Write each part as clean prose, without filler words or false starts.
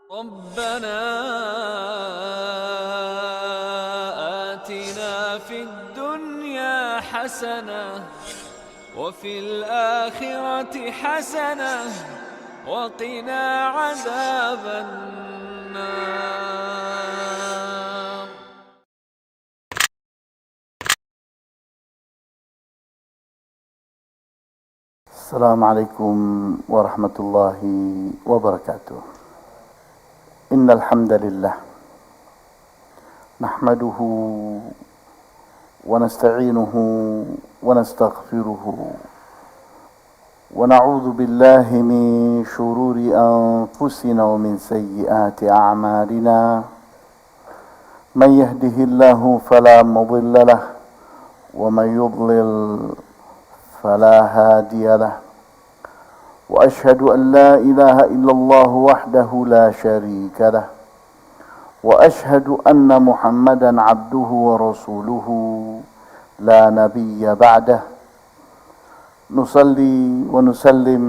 ربنا آتنا في الدنيا حسنة وفي الآخرة حسنة وقنا عذاب النار. السلام عليكم ورحمة الله وبركاته. إن الحمد لله نحمده ونستعينه ونستغفره ونعوذ بالله من شرور أنفسنا ومن سيئات أعمالنا. من يهده الله فلا مضل له ومن يضلل فلا هادي له، وأشهد أن لا إله إلا الله وحده لا شريك له، وأشهد أن محمدا عبده ورسوله لا نبي بعده. نصلي ونسلم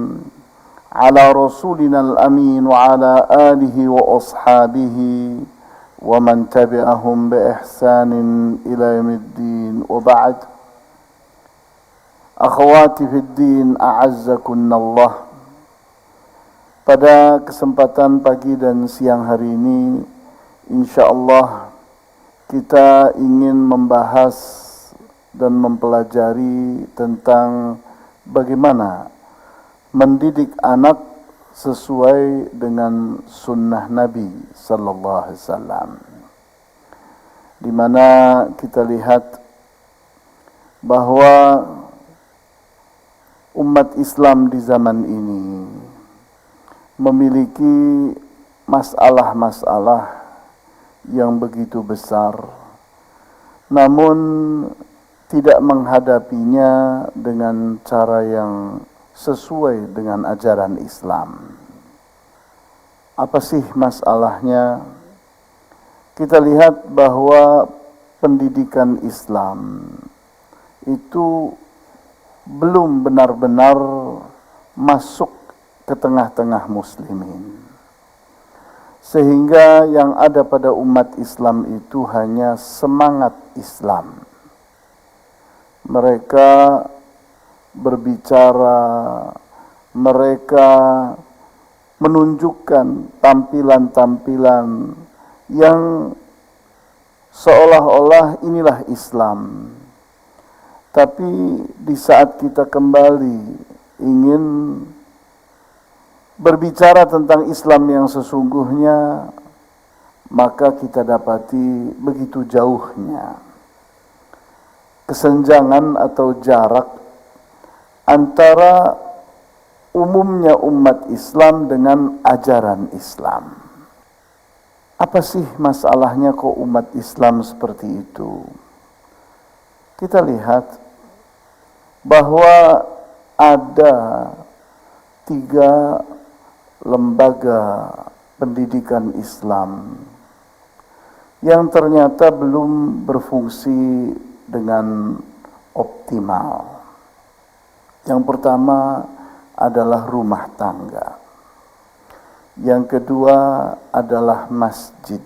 على رسولنا الأمين وعلى آله وأصحابه ومن تبعهم بإحسان إلى يوم الدين، وبعد. Akhwati fid din, a'azzakunallah. Pada kesempatan pagi dan siang hari ini, insyaallah kita ingin membahas dan mempelajari tentang bagaimana mendidik anak sesuai dengan sunnah Nabi sallallahu alaihi wasallam, di mana kita lihat bahwa umat Islam di zaman ini memiliki masalah-masalah yang begitu besar, namun tidak menghadapinya dengan cara yang sesuai dengan ajaran Islam. Apa sih masalahnya? Kita lihat bahwa pendidikan Islam itu belum benar-benar masuk ke tengah-tengah muslimin, sehingga yang ada pada umat Islam itu hanya semangat Islam. Mereka berbicara, mereka menunjukkan tampilan-tampilan yang seolah-olah inilah Islam. Tapi di saat kita kembali ingin berbicara tentang Islam yang sesungguhnya, maka kita dapati begitu jauhnya kesenjangan atau jarak antara umumnya umat Islam dengan ajaran Islam. Apa sih masalahnya kok umat Islam seperti itu? Kita lihat bahwa ada 3 lembaga pendidikan Islam yang ternyata belum berfungsi dengan optimal. Yang pertama adalah rumah tangga. Yang kedua adalah masjid.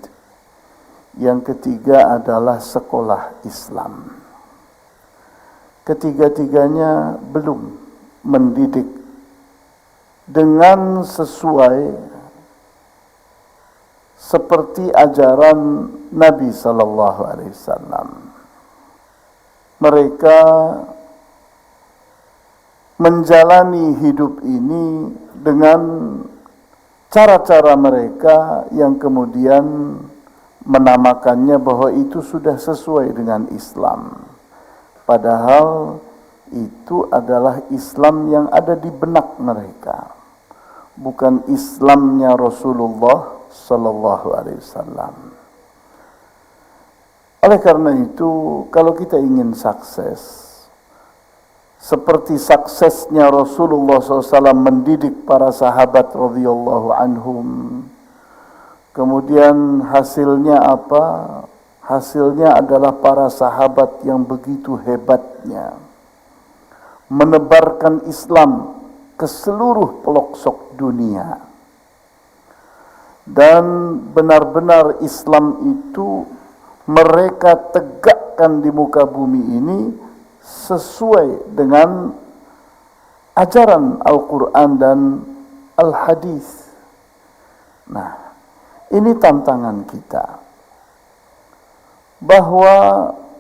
Yang ketiga adalah sekolah Islam. Ketiga-tiganya belum mendidik dengan sesuai seperti ajaran Nabi sallallahu alaihi wasallam. Mereka menjalani hidup ini dengan cara-cara mereka yang kemudian menamakannya bahwa itu sudah sesuai dengan Islam. Padahal itu adalah Islam yang ada di benak mereka, bukan Islamnya Rasulullah sallallahu alaihi wasallam. Oleh karena itu, kalau kita ingin sukses seperti suksesnya Rasulullah SAW mendidik para sahabat radhiyallahu anhum, kemudian hasilnya apa? Hasilnya adalah para sahabat yang begitu hebatnya menebarkan Islam ke seluruh pelosok dunia. dan benar-benar Islam itu mereka tegakkan di muka bumi ini sesuai dengan ajaran Al-Quran dan Al-Hadis. Nah, ini tantangan kita, bahwa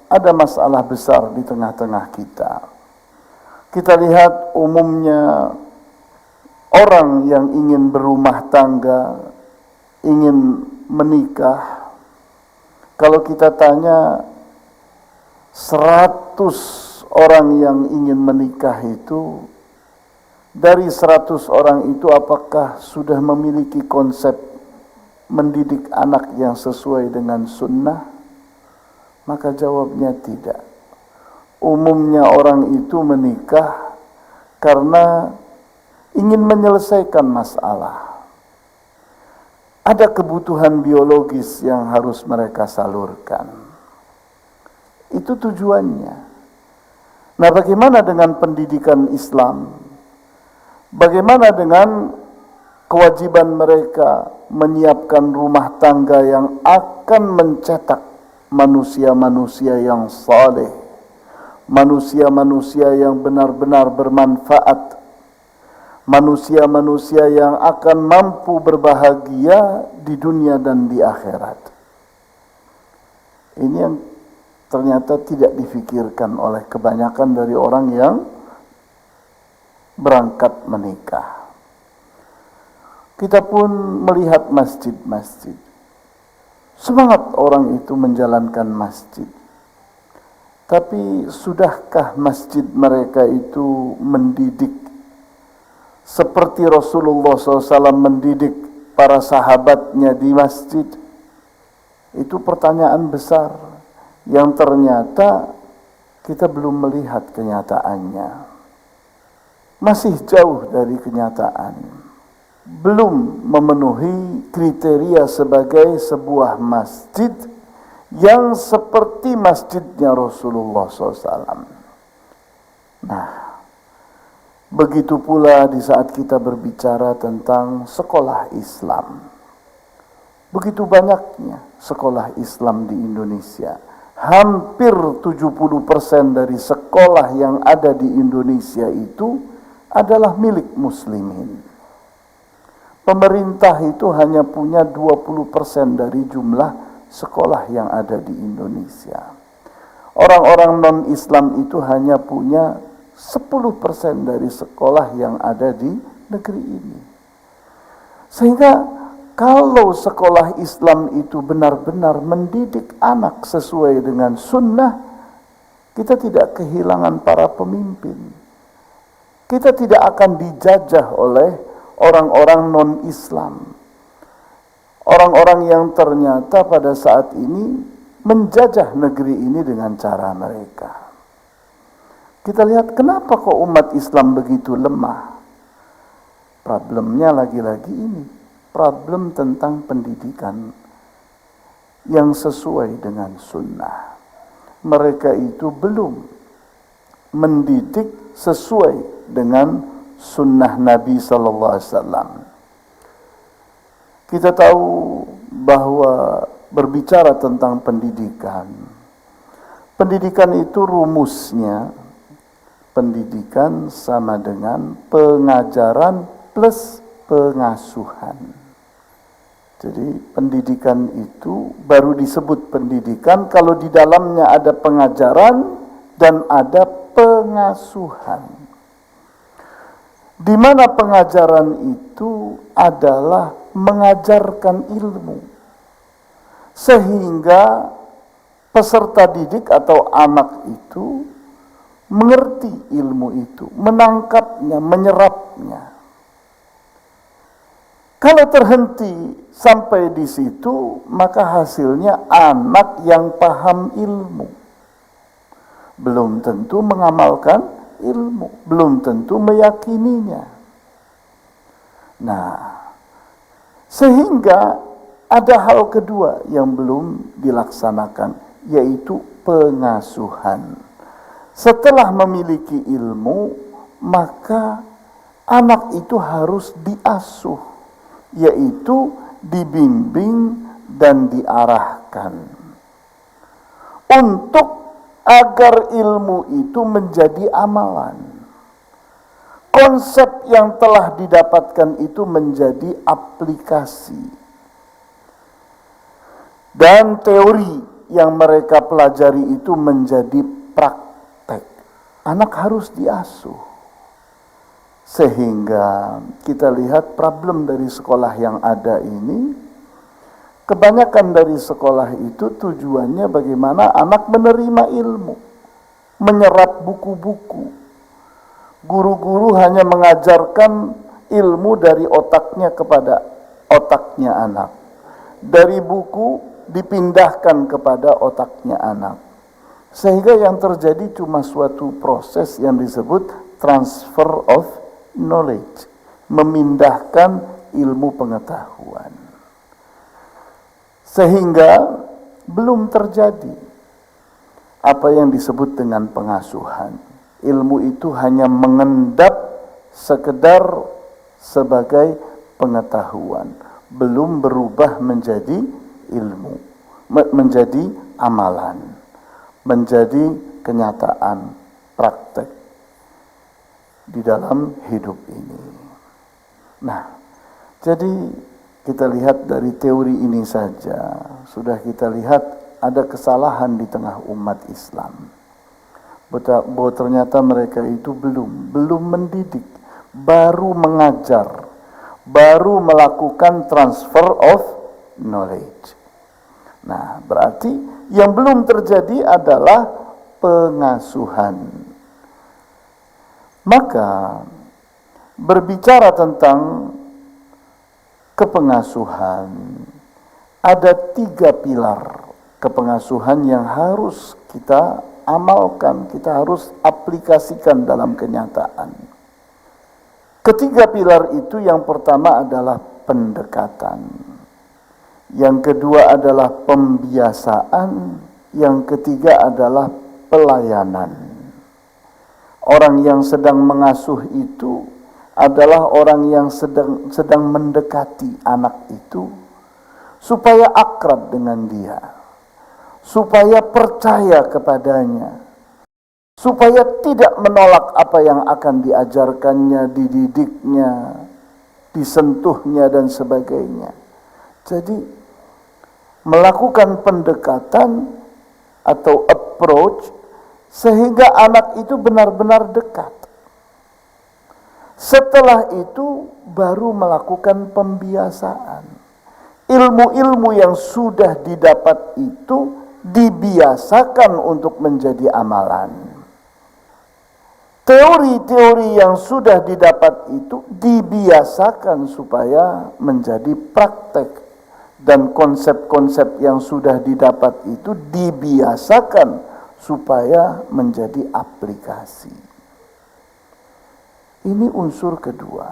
ada masalah besar di tengah-tengah kita. Kita lihat umumnya orang yang ingin berumah tangga, ingin menikah, kalau kita tanya 100 orang yang ingin menikah itu, dari 100 orang itu apakah sudah memiliki konsep mendidik anak yang sesuai dengan sunnah? Maka jawabnya tidak. Umumnya orang itu menikah karena ingin menyelesaikan masalah. Ada kebutuhan biologis yang harus mereka salurkan. Itu tujuannya. Nah, bagaimana dengan pendidikan Islam? Bagaimana dengan kewajiban mereka menyiapkan rumah tangga yang akan mencetak manusia-manusia yang saleh, manusia-manusia yang benar-benar bermanfaat, manusia-manusia yang akan mampu berbahagia di dunia dan di akhirat. Ini yang ternyata tidak difikirkan oleh kebanyakan dari orang yang berangkat menikah. Kita pun melihat masjid-masjid. Semangat orang itu menjalankan masjid. Tapi sudahkah masjid mereka itu mendidik seperti Rasulullah SAW mendidik para sahabatnya di masjid? Itu pertanyaan besar yang ternyata kita belum melihat kenyataannya. Masih jauh dari kenyataan. Belum memenuhi kriteria sebagai sebuah masjid yang seperti masjidnya Rasulullah SAW. Nah, begitu pula di saat kita berbicara tentang sekolah Islam. Begitu banyaknya sekolah Islam di Indonesia. Hampir 70% dari sekolah yang ada di Indonesia itu adalah milik muslimin. Pemerintah itu hanya punya 20% dari jumlah sekolah yang ada di Indonesia. Orang-orang non-Islam itu hanya punya 10% dari sekolah yang ada di negeri ini. Sehingga kalau sekolah Islam itu benar-benar mendidik anak sesuai dengan sunnah, kita tidak kehilangan para pemimpin. Kita tidak akan dijajah oleh orang-orang non-Islam. Orang-orang yang ternyata pada saat ini menjajah negeri ini dengan cara mereka. Kita lihat kenapa kok umat Islam begitu lemah. Problemnya lagi-lagi ini. Problem tentang pendidikan yang sesuai dengan sunnah. Mereka itu belum mendidik sesuai dengan sunnah Nabi Sallallahu Alaihi Wasallam. Kita tahu bahwa berbicara tentang pendidikan, pendidikan itu rumusnya, pendidikan sama dengan pengajaran plus pengasuhan. Jadi pendidikan itu baru disebut pendidikan kalau di dalamnya ada pengajaran dan ada pengasuhan. Di mana pengajaran itu adalah mengajarkan ilmu. Sehingga peserta didik atau anak itu mengerti ilmu itu, menangkapnya, menyerapnya. Kalau terhenti sampai di situ, maka hasilnya anak yang paham ilmu. Belum tentu mengamalkan ilmu, belum tentu meyakininya. Nah, sehingga ada hal kedua yang belum dilaksanakan, yaitu pengasuhan. Setelah memiliki ilmu, maka anak itu harus diasuh, yaitu dibimbing dan diarahkan untuk agar ilmu itu menjadi amalan. Konsep yang telah didapatkan itu menjadi aplikasi. Dan teori yang mereka pelajari itu menjadi praktek. Anak harus diasuh. Sehingga kita lihat problem dari sekolah yang ada ini, kebanyakan dari sekolah itu tujuannya bagaimana anak menerima ilmu, menyerap buku-buku. Guru-guru hanya mengajarkan ilmu dari otaknya kepada otaknya anak. Dari buku dipindahkan kepada otaknya anak. Sehingga yang terjadi cuma suatu proses yang disebut transfer of knowledge. Memindahkan ilmu pengetahuan. Sehingga belum terjadi apa yang disebut dengan pengasuhan. Ilmu itu hanya mengendap sekedar sebagai pengetahuan, belum berubah menjadi ilmu, menjadi amalan, menjadi kenyataan praktek di dalam hidup ini. Nah, jadi kita lihat dari teori ini saja, sudah kita lihat ada kesalahan di tengah umat Islam. Bahwa ternyata mereka itu belum mendidik, baru mengajar, baru melakukan transfer of knowledge. Nah, berarti yang belum terjadi adalah pengasuhan. Maka berbicara tentang kepengasuhan, ada 3 pilar kepengasuhan yang harus kita amalkan, kita harus aplikasikan dalam kenyataan. Ketiga pilar itu, yang pertama adalah pendekatan, yang kedua adalah pembiasaan, yang ketiga adalah pelayanan. Orang yang sedang mengasuh itu adalah orang yang sedang mendekati anak itu supaya akrab dengan dia, supaya percaya kepadanya, supaya tidak menolak apa yang akan diajarkannya, dididiknya, disentuhnya dan sebagainya. Jadi melakukan pendekatan atau approach sehingga anak itu benar-benar dekat. Setelah itu baru melakukan pembiasaan. Ilmu-ilmu yang sudah didapat itu dibiasakan untuk menjadi amalan. Teori-teori yang sudah didapat itu dibiasakan supaya menjadi praktek, dan konsep-konsep yang sudah didapat itu dibiasakan supaya menjadi aplikasi. Ini unsur kedua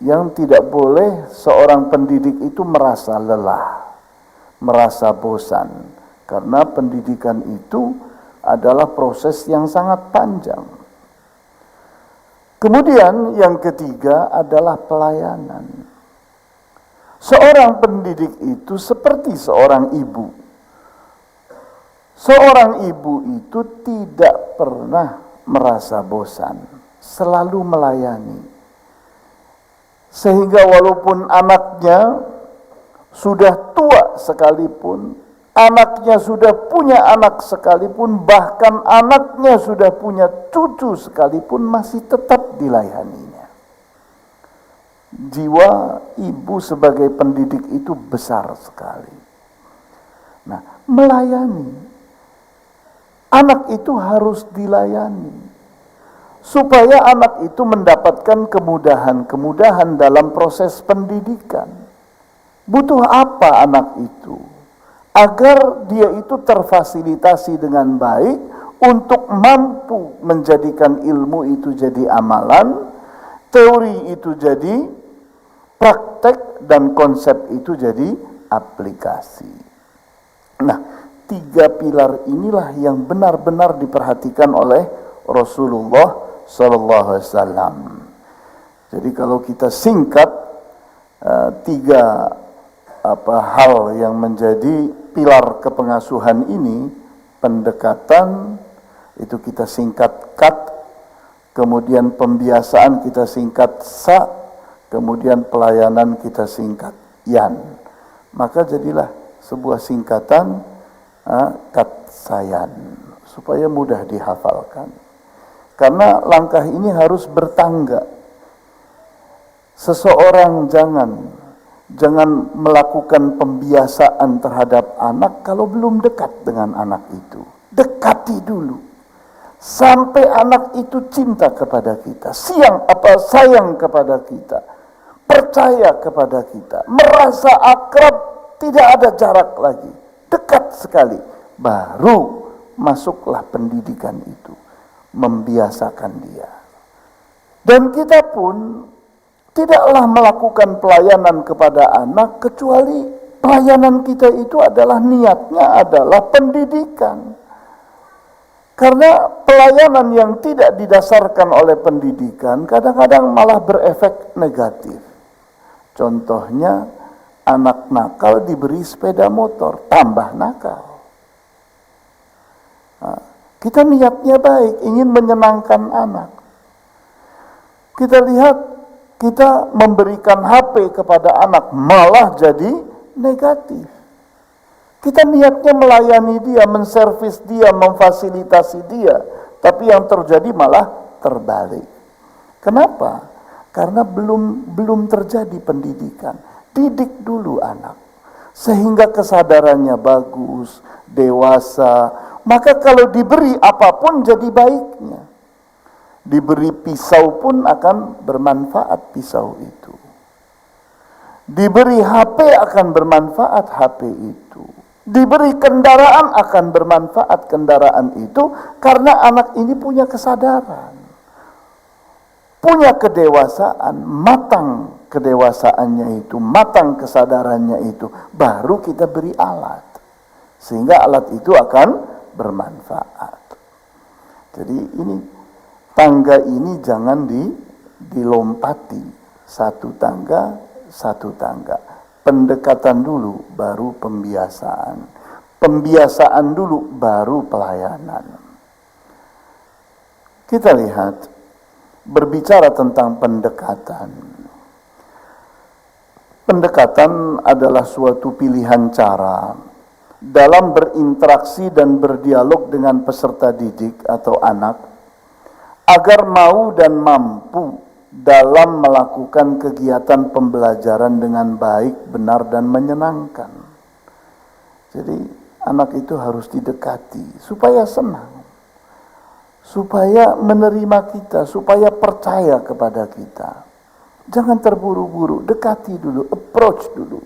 yang tidak boleh seorang pendidik itu merasa lelah, merasa bosan. Karena pendidikan itu adalah proses yang sangat panjang. Kemudian yang ketiga adalah pelayanan. Seorang pendidik itu seperti seorang ibu. Seorang ibu itu tidak pernah merasa bosan, selalu melayani. Sehingga walaupun anaknya sudah tua sekalipun, anaknya sudah punya anak sekalipun, bahkan anaknya sudah punya cucu sekalipun, masih tetap dilayaninya. Jiwa ibu sebagai pendidik itu besar sekali. Nah, melayani. Anak itu harus dilayani. Supaya anak itu mendapatkan kemudahan-kemudahan dalam proses pendidikan. Butuh apa anak itu? Agar dia itu terfasilitasi dengan baik untuk mampu menjadikan ilmu itu jadi amalan, teori itu jadi praktek, dan konsep itu jadi aplikasi. Nah, 3 pilar inilah yang benar-benar diperhatikan oleh Rasulullah SAW. Jadi kalau kita singkat 3 hal yang menjadi pilar kepengasuhan ini, pendekatan itu kita singkat kat, kemudian pembiasaan kita singkat sa, kemudian pelayanan kita singkat yan. Maka jadilah sebuah singkatan kat sayan, supaya mudah dihafalkan. Karena langkah ini harus bertangga. Seseorang jangan melakukan pembiasaan terhadap anak kalau belum dekat dengan anak itu. Dekati dulu sampai anak itu cinta kepada kita, sayang kepada kita, percaya kepada kita, merasa akrab, tidak ada jarak lagi, dekat sekali. Baru masuklah pendidikan itu, membiasakan dia. Dan kita pun tidaklah melakukan pelayanan kepada anak kecuali pelayanan kita itu adalah niatnya adalah pendidikan. Karena pelayanan yang tidak didasarkan oleh pendidikan kadang-kadang malah berefek negatif. Contohnya, anak nakal diberi sepeda motor, tambah nakal. Nah, kita niatnya baik, ingin menyenangkan anak. Kita lihat, kita memberikan HP kepada anak malah jadi negatif. Kita niatnya melayani dia, menservis dia, memfasilitasi dia, tapi yang terjadi malah terbalik. Kenapa? Karena belum terjadi pendidikan. Didik dulu anak sehingga kesadarannya bagus, dewasa. Maka kalau diberi apapun jadi baiknya. Diberi pisau pun akan bermanfaat pisau itu. Diberi HP akan bermanfaat HP itu. Diberi kendaraan akan bermanfaat kendaraan itu, karena anak ini punya kesadaran, punya kedewasaan, matang kedewasaannya itu, matang kesadarannya itu, baru kita beri alat sehingga alat itu akan bermanfaat. Jadi ini tangga ini jangan dilompati, satu tangga, pendekatan dulu baru pembiasaan, pembiasaan dulu baru pelayanan. Kita lihat, berbicara tentang pendekatan. Pendekatan adalah suatu pilihan cara dalam berinteraksi dan berdialog dengan peserta didik atau anak agar mau dan mampu dalam melakukan kegiatan pembelajaran dengan baik, benar, dan menyenangkan. Jadi anak itu harus didekati supaya senang, supaya menerima kita, supaya percaya kepada kita. Jangan terburu-buru, dekati dulu, approach dulu,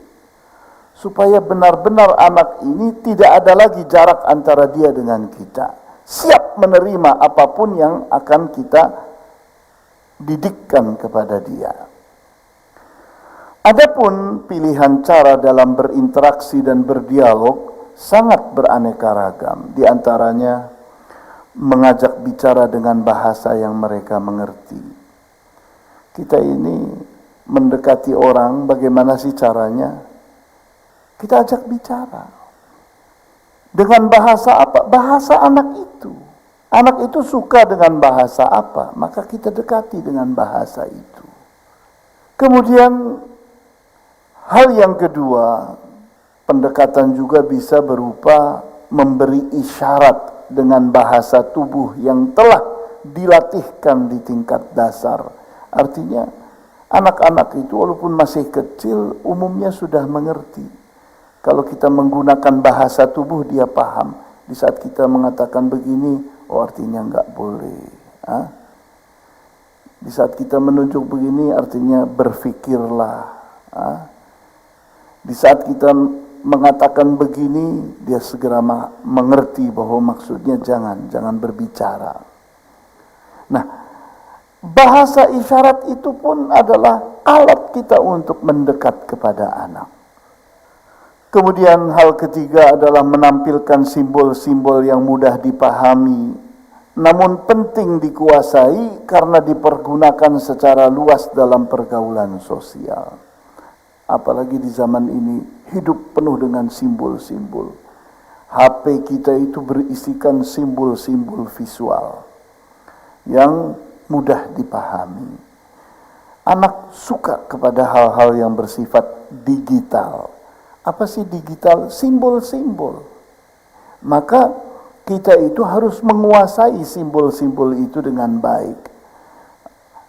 supaya benar-benar anak ini tidak ada lagi jarak antara dia dengan kita, siap menerima apapun yang akan kita didikkan kepada dia. Adapun pilihan cara dalam berinteraksi dan berdialog sangat beraneka ragam. Di antaranya mengajak bicara dengan bahasa yang mereka mengerti. Kita ini mendekati orang, bagaimana sih caranya? Kita ajak bicara. Dengan bahasa apa? Bahasa anak itu. Anak itu suka dengan bahasa apa, maka kita dekati dengan bahasa itu. Kemudian hal yang kedua, pendekatan juga bisa berupa memberi isyarat dengan bahasa tubuh yang telah dilatihkan di tingkat dasar. Artinya anak-anak itu walaupun masih kecil umumnya sudah mengerti. Kalau kita menggunakan bahasa tubuh dia paham. Di saat kita mengatakan begini, oh artinya enggak boleh. Di saat kita menunjuk begini artinya berfikirlah. Di saat kita mengatakan begini, dia segera mengerti bahwa maksudnya jangan berbicara. Nah, bahasa isyarat itu pun adalah alat kita untuk mendekat kepada anak. Kemudian hal ketiga adalah menampilkan simbol-simbol yang mudah dipahami, namun penting dikuasai karena dipergunakan secara luas dalam pergaulan sosial. apalagi di zaman ini hidup penuh dengan simbol-simbol. HP kita itu berisikan simbol-simbol visual yang mudah dipahami. Anak suka kepada hal-hal yang bersifat digital. Apa sih digital? Simbol-simbol. Maka kita itu harus menguasai simbol-simbol itu dengan baik.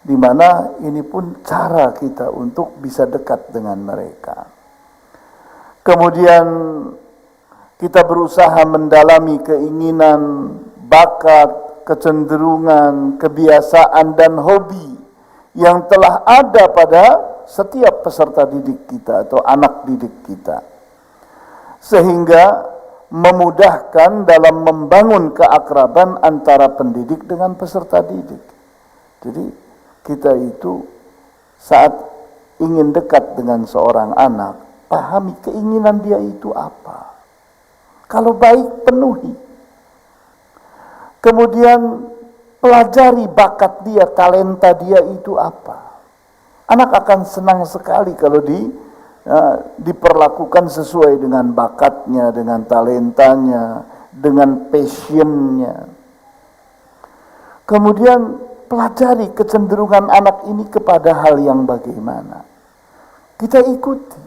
Di mana ini pun cara kita untuk bisa dekat dengan mereka. Kemudian kita berusaha mendalami keinginan, bakat, kecenderungan, kebiasaan dan hobi yang telah ada pada setiap peserta didik kita atau anak didik kita. Sehingga memudahkan dalam membangun keakraban antara pendidik dengan peserta didik. Jadi kita itu saat ingin dekat dengan seorang anak, pahami keinginan dia itu apa. Kalau baik, penuhi. Kemudian pelajari bakat dia, talenta dia itu apa. Anak akan senang sekali kalau diperlakukan sesuai dengan bakatnya, dengan talentanya, dengan passionnya. Kemudian pelajari kecenderungan anak ini kepada hal yang bagaimana. Kita ikuti.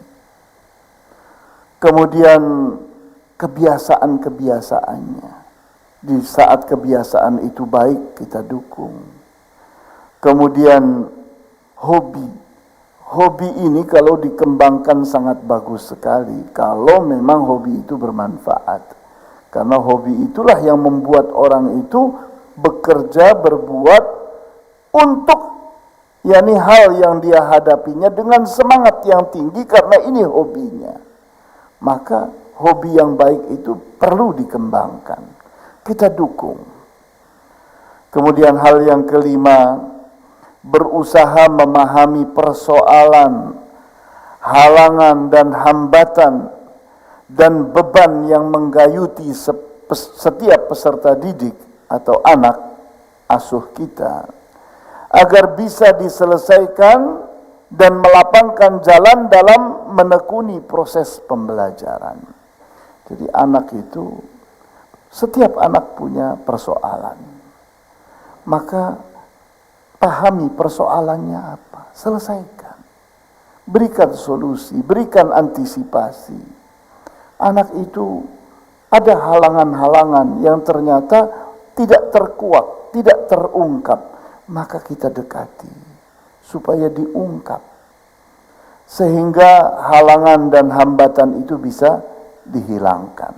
Kemudian kebiasaan-kebiasaannya. Di saat kebiasaan itu baik, kita dukung. Kemudian hobi. Hobi ini kalau dikembangkan sangat bagus sekali. Kalau memang hobi itu bermanfaat. Karena hobi itulah yang membuat orang itu bekerja, berbuat untuk hal yang dia hadapinya dengan semangat yang tinggi karena ini hobinya. Maka hobi yang baik itu perlu dikembangkan. Kita dukung. Kemudian hal yang kelima, berusaha memahami persoalan, halangan dan hambatan dan beban yang menggayuti setiap peserta didik atau anak asuh kita, agar bisa diselesaikan dan melapangkan jalan dalam menekuni proses pembelajaran. Jadi anak itu, setiap anak punya persoalan. Maka pahami persoalannya apa, selesaikan. Berikan solusi, berikan antisipasi. Anak itu ada halangan-halangan yang ternyata tidak terkuak, tidak terungkap. Maka kita dekati supaya diungkap. Sehingga halangan dan hambatan itu bisa dihilangkan.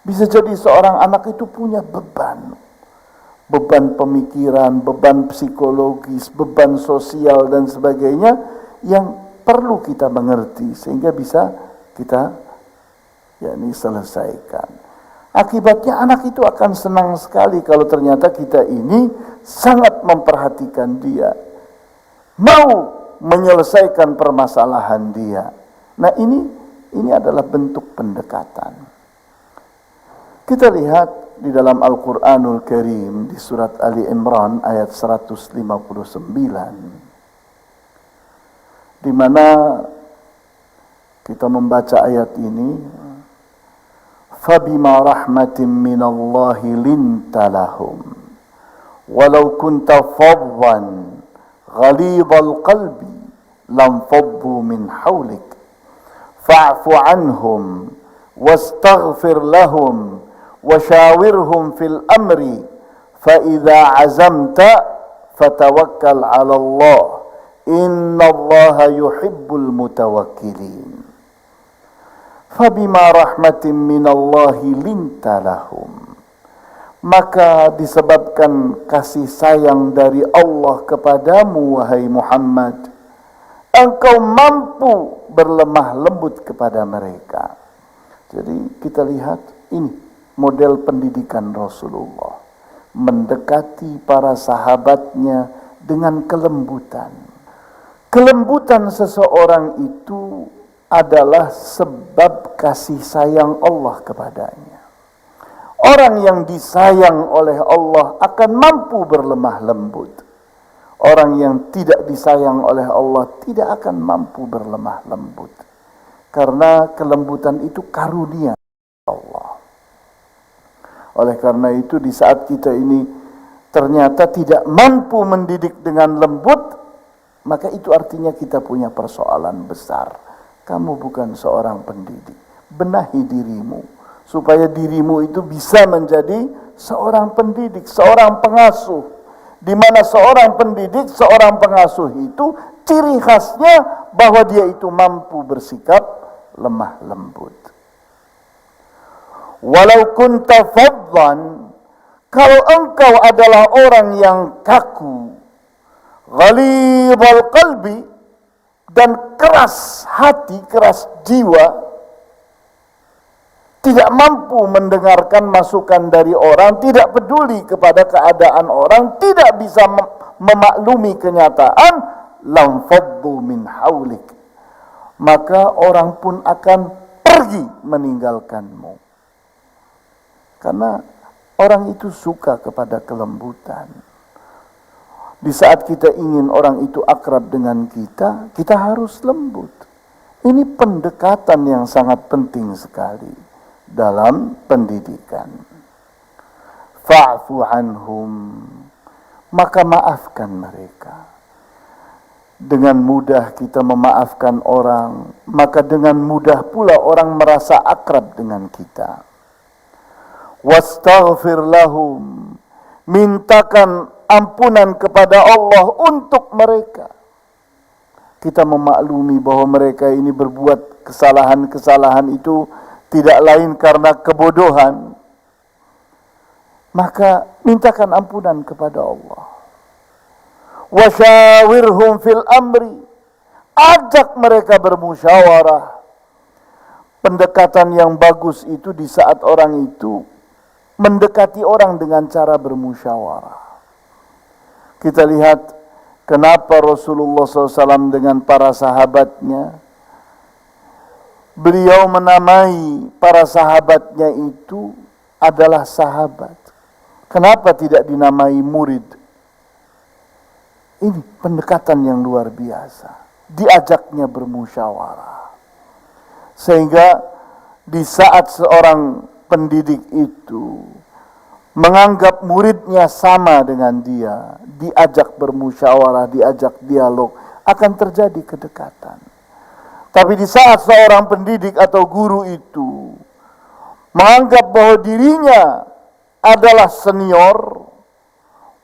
Bisa jadi seorang anak itu punya beban. Beban pemikiran, beban psikologis, beban sosial dan sebagainya yang perlu kita mengerti sehingga bisa kita selesaikan. Akibatnya anak itu akan senang sekali kalau ternyata kita ini sangat memperhatikan dia, mau menyelesaikan permasalahan dia. Nah ini adalah bentuk pendekatan. Kita lihat di dalam Al-Quranul Karim di surat Ali Imran ayat 159, di mana kita membaca ayat ini, فَبِمَا رَحْمَةٍ مِّنَ اللَّهِ لِنْتَ لَهُمْ وَلَوْ كُنْتَ فَظًّا غَلِيظَ الْقَلْبِ لَانفَضُّوا مِنْ حَوْلِكَ فَاعْفُ عَنْهُمْ وَاسْتَغْفِرْ لَهُمْ وَشَاوِرْهُمْ فِي الْأَمْرِ فَإِذَا عَزَمْتَ فَتَوَكَّلْ عَلَى اللَّهِ إِنَّ اللَّهَ يُحِبُّ الْمُتَوَكِّلِينَ. Fabima rahmatin minallahi linta lahum. Maka disebabkan kasih sayang dari Allah kepadamu, wahai Muhammad, engkau mampu berlemah lembut kepada mereka. Jadi kita lihat ini model pendidikan Rasulullah. Mendekati para sahabatnya dengan kelembutan. Kelembutan seseorang itu adalah sebab kasih sayang Allah kepadanya. Orang yang disayang oleh Allah akan mampu berlemah lembut. Orang yang tidak disayang oleh Allah tidak akan mampu berlemah lembut. Karena kelembutan itu karunia Allah. Oleh karena itu di saat kita ini ternyata tidak mampu mendidik dengan lembut, maka itu artinya kita punya persoalan besar. Kamu bukan seorang pendidik. Benahi dirimu supaya dirimu itu bisa menjadi seorang pendidik, seorang pengasuh. Di mana seorang pendidik, seorang pengasuh itu ciri khasnya bahwa dia itu mampu bersikap lemah lembut. Walau kunta faddan, kalau engkau adalah orang yang kaku, ghalidhal qalbi, dan keras hati, keras jiwa, tidak mampu mendengarkan masukan dari orang, tidak peduli kepada keadaan orang, tidak bisa memaklumi kenyataan, lam faddu min haulik, maka orang pun akan pergi meninggalkanmu. Karena orang itu suka kepada kelembutan. Di saat kita ingin orang itu akrab dengan kita, kita harus lembut. Ini pendekatan yang sangat penting sekali dalam pendidikan. Fa'fu anhum, maka maafkan mereka. Dengan mudah kita memaafkan orang, maka dengan mudah pula orang merasa akrab dengan kita. Wastaghfir lahum, mintakan ampunan kepada Allah untuk mereka. Kita memaklumi bahwa mereka ini berbuat kesalahan-kesalahan itu tidak lain karena kebodohan, maka mintakan ampunan kepada Allah. Wasyawirhum fil amri, ajak mereka bermusyawarah. Pendekatan yang bagus itu di saat orang itu mendekati orang dengan cara bermusyawarah. Kita lihat kenapa Rasulullah SAW dengan para sahabatnya, beliau menamai para sahabatnya itu adalah sahabat. Kenapa tidak dinamai murid? Ini pendekatan yang luar biasa. Diajaknya bermusyawarah. Sehingga di saat seorang pendidik itu menganggap muridnya sama dengan dia, diajak bermusyawarah, diajak dialog, akan terjadi kedekatan. Tapi di saat seorang pendidik atau guru itu menganggap bahwa dirinya adalah senior,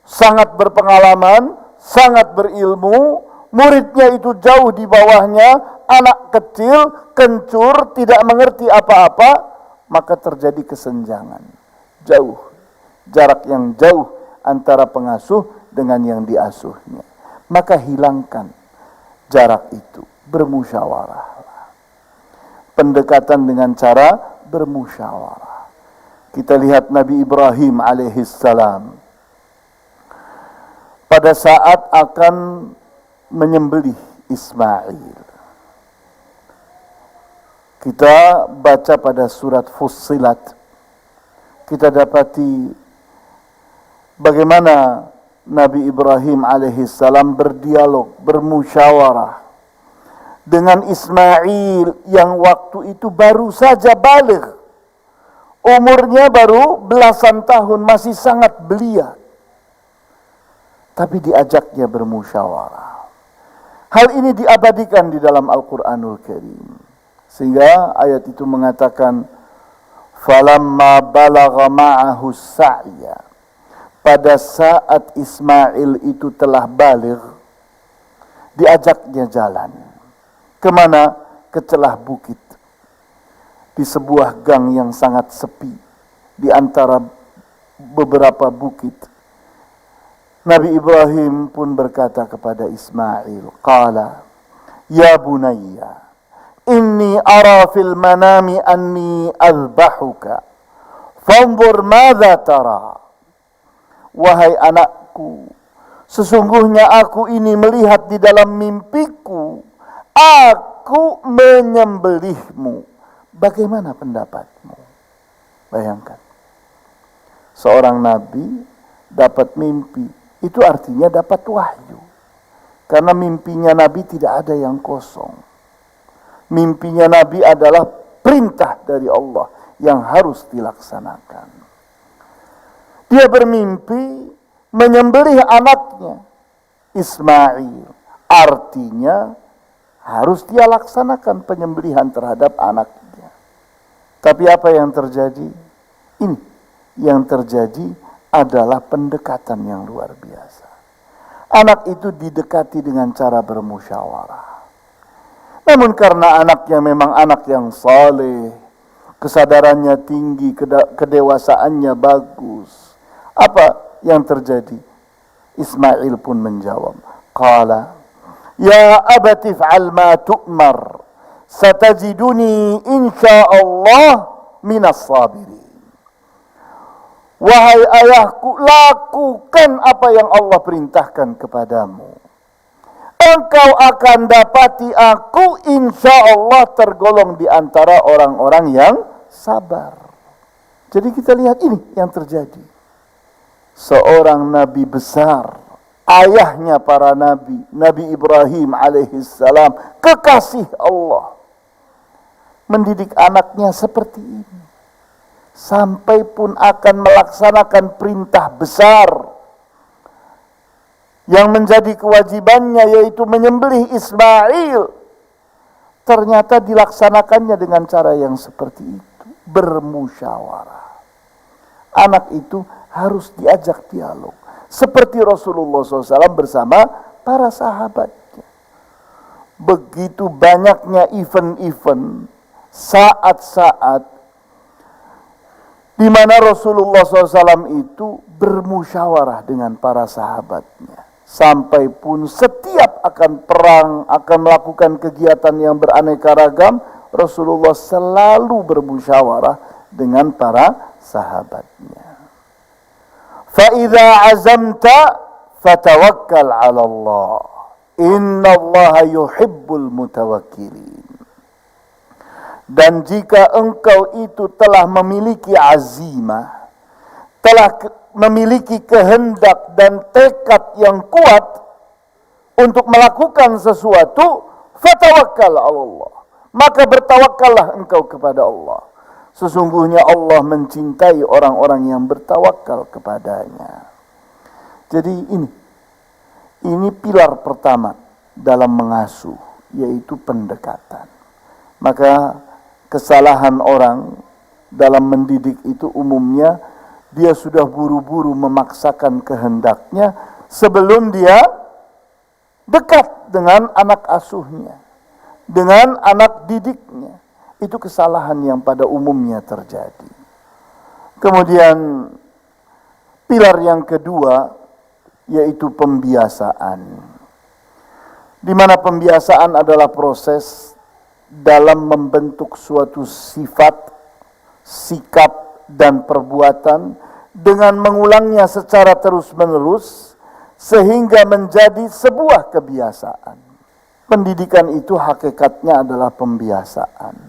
sangat berpengalaman, sangat berilmu, muridnya itu jauh di bawahnya, anak kecil, kencur, tidak mengerti apa-apa, maka terjadi kesenjangan. Jauh, jarak yang jauh antara pengasuh dengan yang diasuhnya. Maka hilangkan jarak itu, bermusyawarahlah. Pendekatan dengan cara bermusyawarah. Kita lihat Nabi Ibrahim alaihissalam pada saat akan menyembelih Ismail. Kita baca pada surat Fussilat, kita dapati bagaimana Nabi Ibrahim alaihissalam berdialog, bermusyawarah dengan Ismail yang waktu itu baru saja baligh. Umurnya baru belasan tahun, masih sangat belia. Tapi diajaknya bermusyawarah. Hal ini diabadikan di dalam Al-Quranul Karim. Sehingga ayat itu mengatakan, falamma balagha ma'ahu sa'ya, pada saat Ismail itu telah baligh, diajaknya jalan. Kemana? Ke celah bukit. Di sebuah gang yang sangat sepi, di antara beberapa bukit. Nabi Ibrahim pun berkata kepada Ismail, qala, ya bunayya, inni ara fil manami anni azbahuka, fanzur madza tara. Wahai anakku, sesungguhnya aku ini melihat di dalam mimpiku, aku menyembelihmu. Bagaimana pendapatmu? Bayangkan, seorang nabi dapat mimpi, itu artinya dapat wahyu. Karena mimpinya Nabi tidak ada yang kosong. Mimpinya Nabi adalah perintah dari Allah yang harus dilaksanakan. Dia bermimpi menyembelih anaknya Ismail. Artinya harus dia laksanakan penyembelihan terhadap anaknya. Tapi apa yang terjadi? Ini yang terjadi adalah pendekatan yang luar biasa. Anak itu didekati dengan cara bermusyawarah. Namun karena anaknya memang anak yang saleh, kesadarannya tinggi, kedewasaannya bagus. Apa yang terjadi? Ismail pun menjawab, qala ya abati fa'al ma tu'mar, satajiduni insyaallah minas sabirin. Wahai ayahku, lakukan apa yang Allah perintahkan kepadamu. Engkau akan dapati aku insya Allah tergolong di antara orang-orang yang sabar. Jadi kita lihat ini yang terjadi. Seorang nabi besar, ayahnya para nabi, Nabi Ibrahim alaihissalam, kekasih Allah, mendidik anaknya seperti ini. Sampai pun akan melaksanakan perintah besar yang menjadi kewajibannya, yaitu menyembelih Ismail. Ternyata dilaksanakannya dengan cara yang seperti itu, bermusyawarah. Anak itu harus diajak dialog, seperti Rasulullah SAW bersama para sahabatnya. Begitu banyaknya event-event, saat-saat di mana Rasulullah SAW itu bermusyawarah dengan para sahabatnya. Sampai pun setiap akan perang, akan melakukan kegiatan yang beraneka ragam, Rasulullah selalu bermusyawarah dengan para sahabatnya. فَإِذَا عَزَمْتَ فَتَوَكَّلْ عَلَى اللَّهِ إِنَّ اللَّهَ يُحِبُّ الْمُتَوَكِّلِينَ. Dan jika engkau itu telah memiliki azimah, telah memiliki kehendak dan tekad yang kuat untuk melakukan sesuatu, fatawakkal Allah, maka bertawakallah engkau kepada Allah. Sesungguhnya Allah mencintai orang-orang yang bertawakal kepadanya. Jadi ini pilar pertama dalam mengasuh, yaitu pendekatan. Maka kesalahan orang dalam mendidik itu umumnya dia sudah buru-buru memaksakan kehendaknya sebelum dia dekat dengan anak asuhnya, dengan anak didiknya. Itu kesalahan yang pada umumnya terjadi. Kemudian pilar yang kedua yaitu pembiasaan. Di mana pembiasaan adalah proses dalam membentuk suatu sifat, sikap, dan perbuatan dengan mengulangnya secara terus-menerus sehingga menjadi sebuah kebiasaan. Pendidikan itu hakikatnya adalah pembiasaan.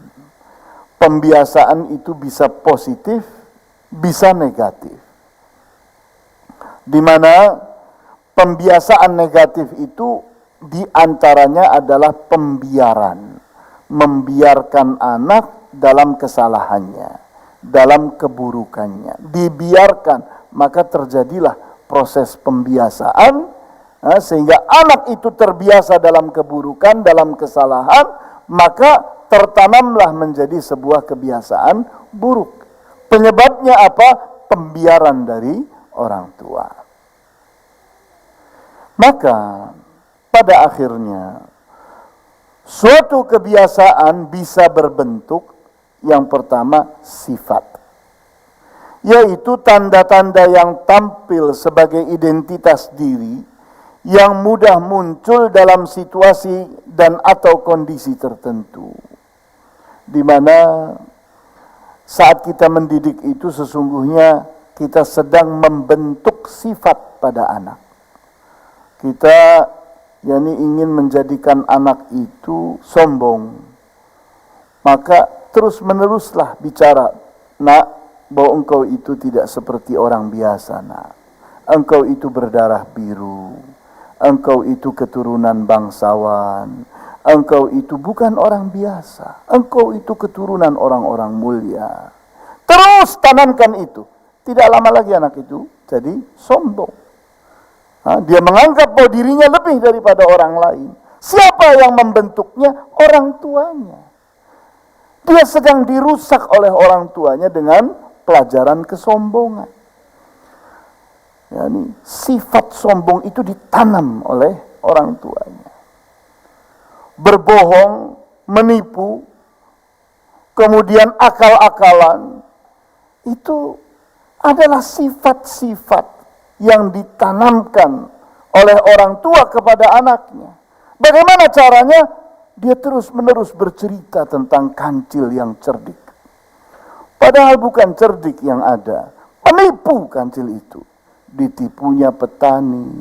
Pembiasaan itu bisa positif, bisa negatif. Di mana pembiasaan negatif itu diantaranya adalah pembiaran. Membiarkan anak dalam kesalahannya, dalam keburukannya. Dibiarkan, maka terjadilah proses pembiasaan, sehingga anak itu terbiasa dalam keburukan, dalam kesalahan, maka tertanamlah menjadi sebuah kebiasaan buruk. Penyebabnya apa? Pembiaran dari orang tua. Maka pada akhirnya suatu kebiasaan bisa berbentuk yang pertama sifat, yaitu tanda-tanda yang tampil sebagai identitas diri yang mudah muncul dalam situasi dan atau kondisi tertentu, di mana saat kita mendidik itu sesungguhnya kita sedang membentuk sifat pada anak. Kita ingin menjadikan anak itu sombong, maka terus meneruslah bicara, nak, bahwa engkau itu tidak seperti orang biasa, nak. Engkau itu berdarah biru, engkau itu keturunan bangsawan, engkau itu bukan orang biasa, engkau itu keturunan orang-orang mulia. Terus tanamkan itu. Tidak lama lagi anak itu jadi sombong. Dia menganggap bahwa dirinya lebih daripada orang lain. Siapa yang membentuknya? Orang tuanya. Dia sedang dirusak oleh orang tuanya dengan pelajaran kesombongan. Yani, sifat sombong itu ditanam oleh orang tuanya. Berbohong, menipu, kemudian akal-akalan, itu adalah sifat-sifat yang ditanamkan oleh orang tua kepada anaknya. Bagaimana caranya? Dia terus-menerus bercerita tentang kancil yang cerdik. Padahal bukan cerdik yang ada, menipu kancil itu. Ditipunya petani,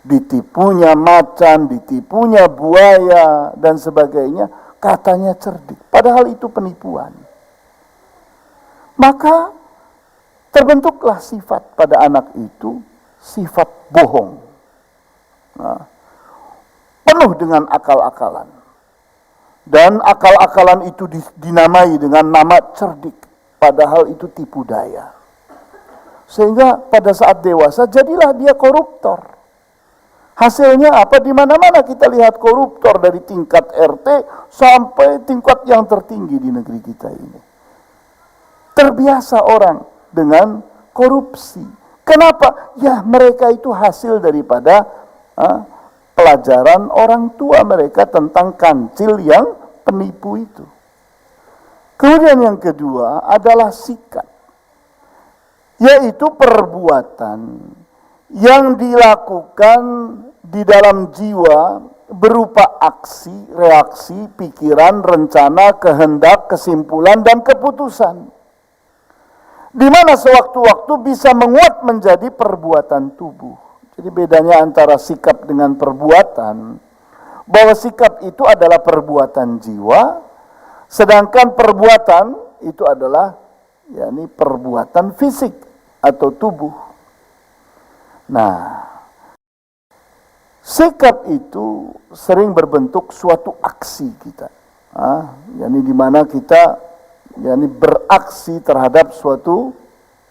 ditipunya macan, ditipunya buaya, dan sebagainya. Katanya cerdik, padahal itu penipuan. Maka terbentuklah sifat pada anak itu, sifat bohong. Penuh dengan akal-akalan. Dan akal-akalan itu dinamai dengan nama cerdik. Padahal itu tipu daya. Sehingga pada saat dewasa jadilah dia koruptor. Hasilnya apa? Di mana-mana kita lihat koruptor dari tingkat RT sampai tingkat yang tertinggi di negeri kita ini. Terbiasa orang dengan korupsi. Kenapa? Ya mereka itu hasil daripada pelajaran orang tua mereka tentang kancil yang penipu itu. Kemudian yang kedua adalah sikap, yaitu perbuatan yang dilakukan di dalam jiwa berupa aksi, reaksi, pikiran, rencana, kehendak, kesimpulan, dan keputusan. Di mana sewaktu-waktu bisa menguat menjadi perbuatan tubuh. Jadi bedanya antara sikap dengan perbuatan, bahwa sikap itu adalah perbuatan jiwa, sedangkan perbuatan itu adalah yakni perbuatan fisik atau tubuh. Nah, sikap itu sering berbentuk suatu aksi kita, yakni di mana kita yakni beraksi terhadap suatu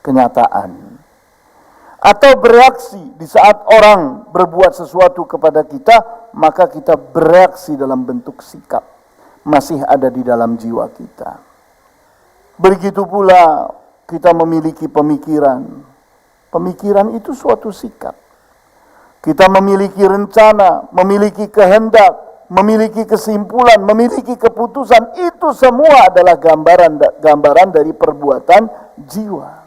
kenyataan. Atau bereaksi di saat orang berbuat sesuatu kepada kita, maka kita bereaksi dalam bentuk sikap. Masih ada di dalam jiwa kita. Begitu pula kita memiliki pemikiran. Pemikiran itu suatu sikap. Kita memiliki rencana, memiliki kehendak, memiliki kesimpulan, memiliki keputusan. Itu semua adalah gambaran dari perbuatan jiwa.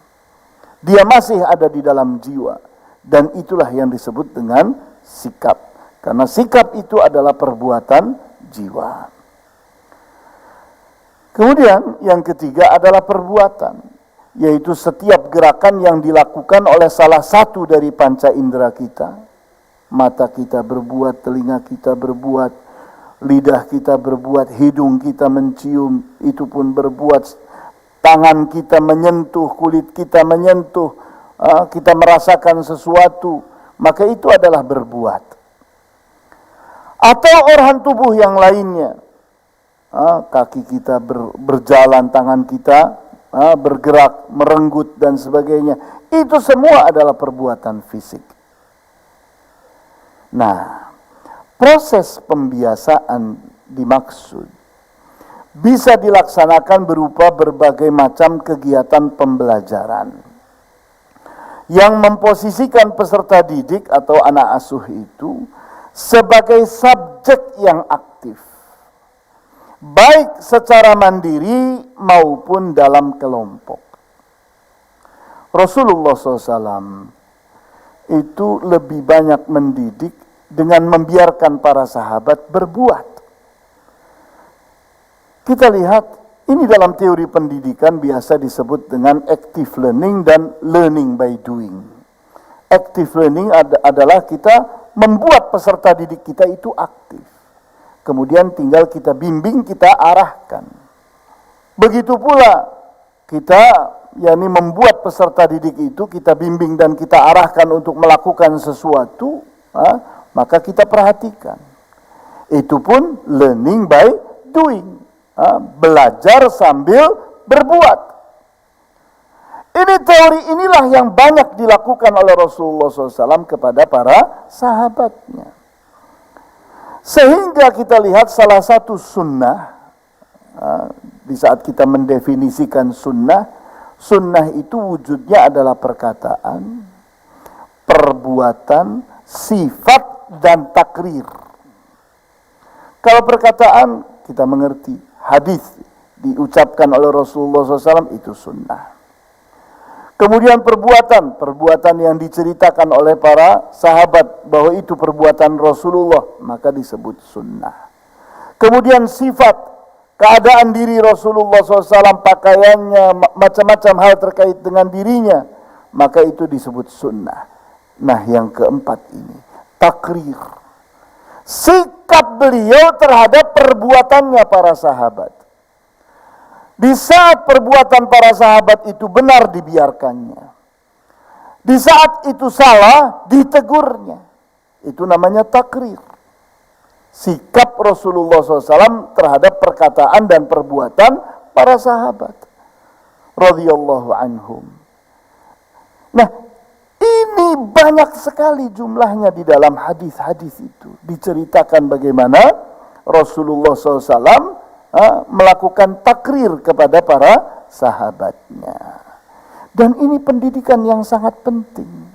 Dia masih ada di dalam jiwa. Dan itulah yang disebut dengan sikap. Karena sikap itu adalah perbuatan jiwa. Kemudian yang ketiga adalah perbuatan. Yaitu setiap gerakan yang dilakukan oleh salah satu dari panca indera kita. Mata kita berbuat, telinga kita berbuat, lidah kita berbuat, hidung kita mencium, itu pun berbuat. Tangan kita menyentuh, kulit kita menyentuh, kita merasakan sesuatu, maka itu adalah berbuat. Atau organ tubuh yang lainnya, kaki kita berjalan, tangan kita bergerak, merenggut dan sebagainya, itu semua adalah perbuatan fisik. Nah, proses pembiasaan dimaksud bisa dilaksanakan berupa berbagai macam kegiatan pembelajaran yang memposisikan peserta didik atau anak asuh itu sebagai subjek yang aktif, baik secara mandiri maupun dalam kelompok. Rasulullah SAW itu lebih banyak mendidik dengan membiarkan para sahabat berbuat. Kita lihat, ini dalam teori pendidikan biasa disebut dengan active learning dan learning by doing. Active learning adalah kita membuat peserta didik kita itu aktif. Kemudian tinggal kita bimbing, kita arahkan. Begitu pula kita yakni membuat peserta didik itu kita bimbing dan kita arahkan untuk melakukan sesuatu, Maka kita perhatikan. Itu pun learning by doing. Belajar sambil berbuat. Ini teori inilah yang banyak dilakukan oleh Rasulullah SAW kepada para sahabatnya. Sehingga kita lihat salah satu sunnah, di saat kita mendefinisikan sunnah, sunnah itu wujudnya adalah perkataan, perbuatan, sifat, dan takrir. Kalau perkataan, kita mengerti, hadis diucapkan oleh Rasulullah SAW itu sunnah. Kemudian perbuatan yang diceritakan oleh para sahabat bahwa itu perbuatan Rasulullah, maka disebut sunnah. Kemudian sifat, keadaan diri Rasulullah SAW, pakaiannya, macam-macam hal terkait dengan dirinya, maka itu disebut sunnah. Nah, yang keempat ini, takrir. Sikap beliau terhadap perbuatannya para sahabat. Di saat perbuatan para sahabat itu benar, dibiarkannya. Di saat itu salah, ditegurnya. Itu namanya takrir. Sikap Rasulullah SAW terhadap perkataan dan perbuatan para sahabat radhiyallahu anhum. Nah, ini banyak sekali jumlahnya di dalam hadis-hadis itu. Diceritakan bagaimana Rasulullah SAW melakukan takrir kepada para sahabatnya. Dan ini pendidikan yang sangat penting.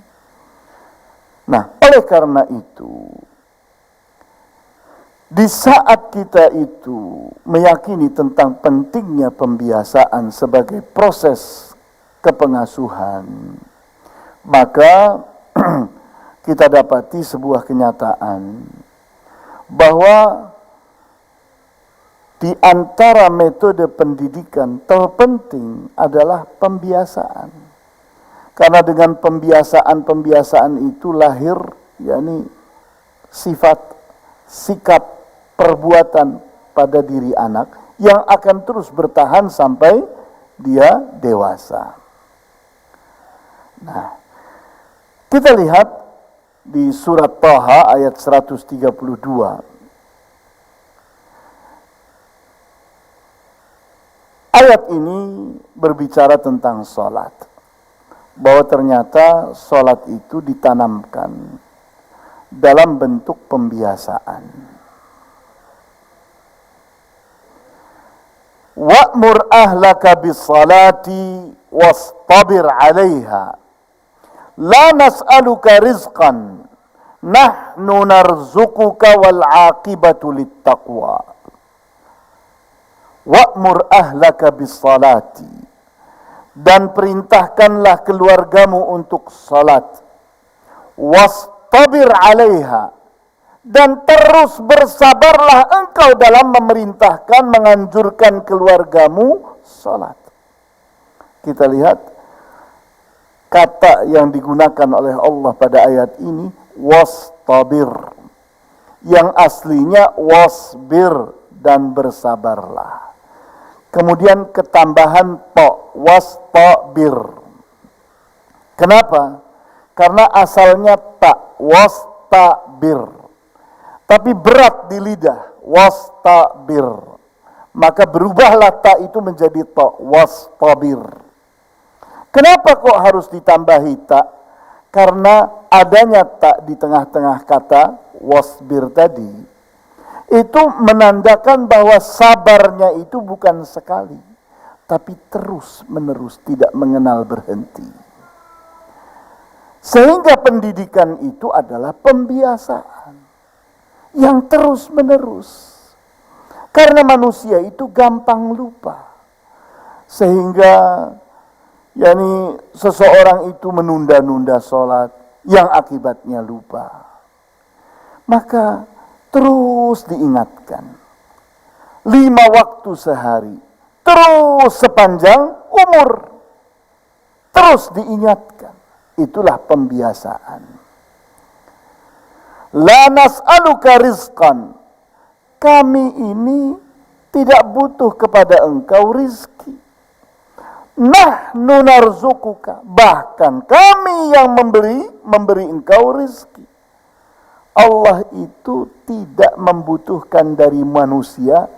Nah, oleh karena itu, di saat kita itu meyakini tentang pentingnya pembiasaan sebagai proses kepengasuhan, maka kita dapati sebuah kenyataan bahwa di antara metode pendidikan terpenting adalah pembiasaan. Karena dengan pembiasaan itu lahir yakni sifat, sikap, perbuatan pada diri anak yang akan terus bertahan sampai dia dewasa. Nah, kita lihat di surat Thaha ayat 132. Ayat ini berbicara tentang sholat. Bahwa ternyata sholat itu ditanamkan dalam bentuk pembiasaan. Wa'mur ahlaka bis-salati wastabir 'alaiha. La nas'aluka rizqan, nahnu narzuquka wal 'aqibatu lit-taqwa. Wa'mur ahlaka bis-salati, dan perintahkanlah keluargamu untuk salat. Wastabir 'alaiha, dan terus bersabarlah engkau dalam memerintahkan, menganjurkan keluargamu salat. Kita lihat kata yang digunakan oleh Allah pada ayat ini, wastabir, yang aslinya wasbir, dan bersabarlah. Kemudian ketambahan to, wastabir. Kenapa? Karena asalnya ta, wastabir. Tapi berat di lidah, wastabir. Maka berubahlah ta itu menjadi to, wastabir. Kenapa kok harus ditambahi ta? Karena adanya ta di tengah-tengah kata wasbir tadi, itu menandakan bahwa sabarnya itu bukan sekali, tapi terus menerus, tidak mengenal berhenti. Sehingga pendidikan itu adalah pembiasaan yang terus menerus. Karena manusia itu gampang lupa. Sehingga seseorang itu menunda-nunda sholat yang akibatnya lupa. Maka terus diingatkan. 5 waktu sehari. Terus sepanjang umur. Terus diingatkan. Itulah pembiasaan. La nas'aluka rizqan. Kami ini tidak butuh kepada engkau rizki. Nahnu narzukuka. Bahkan kami yang memberi engkau rizki. Allah itu tidak membutuhkan dari manusia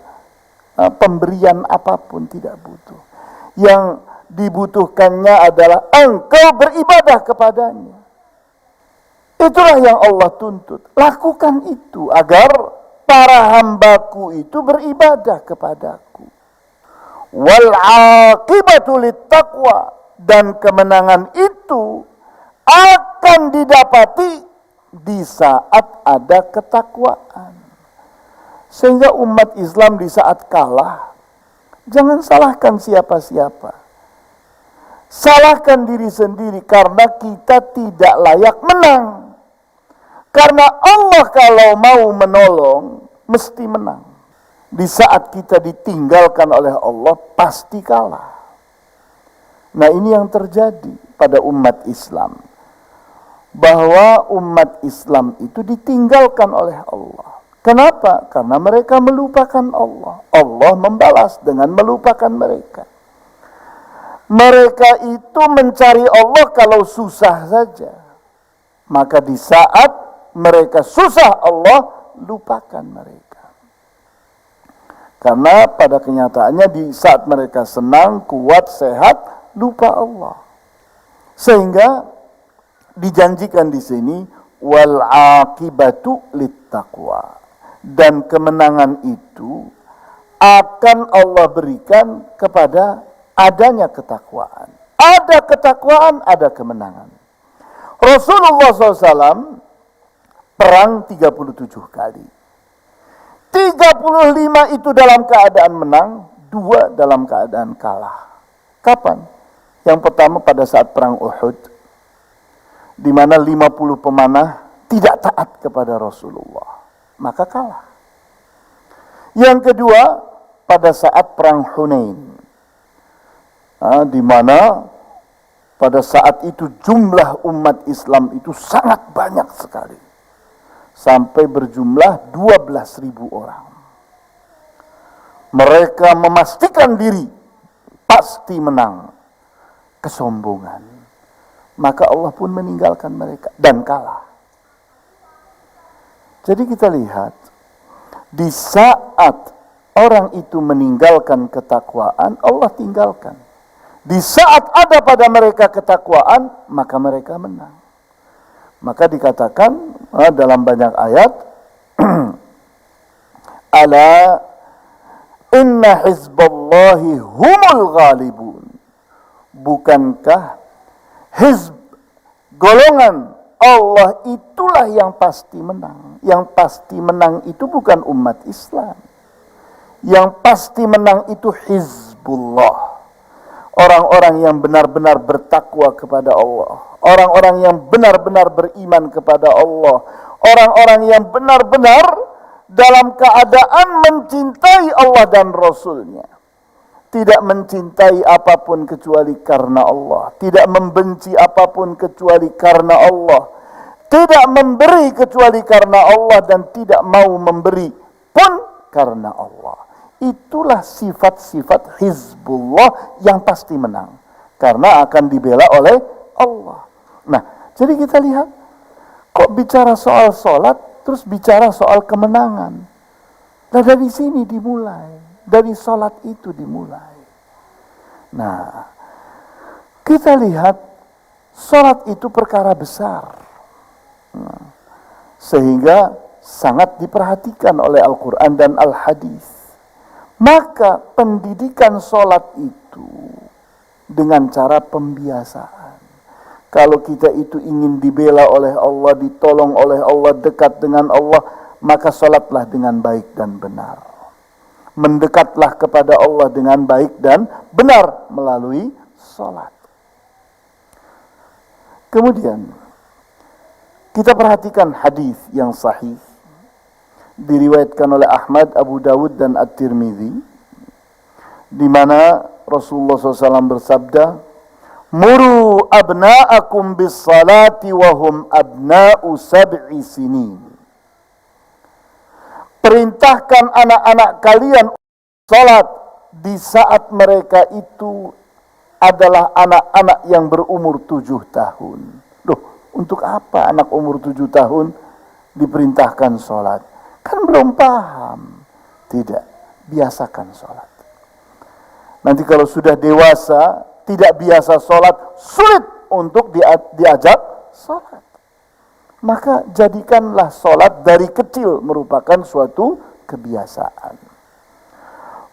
pemberian apapun, tidak butuh. Yang dibutuhkannya adalah engkau beribadah kepadanya. Itulah yang Allah tuntut. Lakukan itu agar para hambaku itu beribadah kepadaku. Wal aqibatu littaqwa, dan kemenangan itu akan didapati di saat ada ketakwaan. Sehingga umat Islam di saat kalah, jangan salahkan siapa-siapa. Salahkan diri sendiri karena kita tidak layak menang. Karena Allah kalau mau menolong, mesti menang. Di saat kita ditinggalkan oleh Allah, pasti kalah. Nah, ini yang terjadi pada umat Islam. Bahwa umat Islam itu ditinggalkan oleh Allah. Kenapa? Karena mereka melupakan Allah. Allah membalas dengan melupakan mereka. Mereka itu mencari Allah kalau susah saja. Maka di saat mereka susah, Allah lupakan mereka. Karena pada kenyataannya di saat mereka senang, kuat, sehat, lupa Allah. Sehingga dijanjikan di sini wal aqibatu littaqwa, dan kemenangan itu akan Allah berikan kepada adanya ketakwaan. Ada ketakwaan, ada kemenangan. Rasulullah SAW perang 37 kali. 35 itu dalam keadaan menang, 2 dalam keadaan kalah. Kapan? Yang pertama pada saat perang Uhud, di mana 50 pemanah tidak taat kepada Rasulullah, maka kalah. Yang kedua pada saat perang Hunain, di mana pada saat itu jumlah umat Islam itu sangat banyak sekali, sampai berjumlah 12.000 orang. Mereka memastikan diri pasti menang. Kesombongan. Maka Allah pun meninggalkan mereka dan kalah. Jadi kita lihat, di saat orang itu meninggalkan ketakwaan, Allah tinggalkan. Di saat ada pada mereka ketakwaan, maka mereka menang. Maka dikatakan dalam banyak ayat, ala inna hizballahi humul ghalibun. Bukankah hizb, golongan Allah itulah yang pasti menang. Yang pasti menang itu bukan umat Islam. Yang pasti menang itu Hizbullah. Orang-orang yang benar-benar bertakwa kepada Allah. Orang-orang yang benar-benar beriman kepada Allah. Orang-orang yang benar-benar dalam keadaan mencintai Allah dan Rasulnya. Tidak mencintai apapun kecuali karena Allah. Tidak membenci apapun kecuali karena Allah. Tidak memberi kecuali karena Allah, dan tidak mau memberi pun karena Allah. Itulah sifat-sifat Hizbullah yang pasti menang. Karena akan dibela oleh Allah. Nah, jadi kita lihat, kok bicara soal sholat, terus bicara soal kemenangan. Nah, dari sini dimulai. Dari sholat itu dimulai. Nah, kita lihat sholat itu perkara besar. Nah, sehingga sangat diperhatikan oleh Al-Quran dan Al-Hadis. Maka pendidikan sholat itu dengan cara pembiasaan. Kalau kita itu ingin dibela oleh Allah, ditolong oleh Allah, dekat dengan Allah, maka sholatlah dengan baik dan benar. Mendekatlah kepada Allah dengan baik dan benar melalui sholat. Kemudian kita perhatikan hadis yang sahih diriwayatkan oleh Ahmad, Abu Dawud dan At-Tirmidzi, di mana Rasulullah SAW bersabda, "Muru abna'akum bis salati wa hum abna'u sab'i sinin." Perintahkan anak-anak kalian salat di saat mereka itu adalah anak-anak yang berumur 7 tahun. Loh, untuk apa anak umur 7 tahun diperintahkan sholat. Kan belum paham. Tidak, biasakan sholat. Nanti kalau sudah dewasa, tidak biasa sholat, sulit untuk diajak sholat. Maka jadikanlah sholat dari kecil merupakan suatu kebiasaan.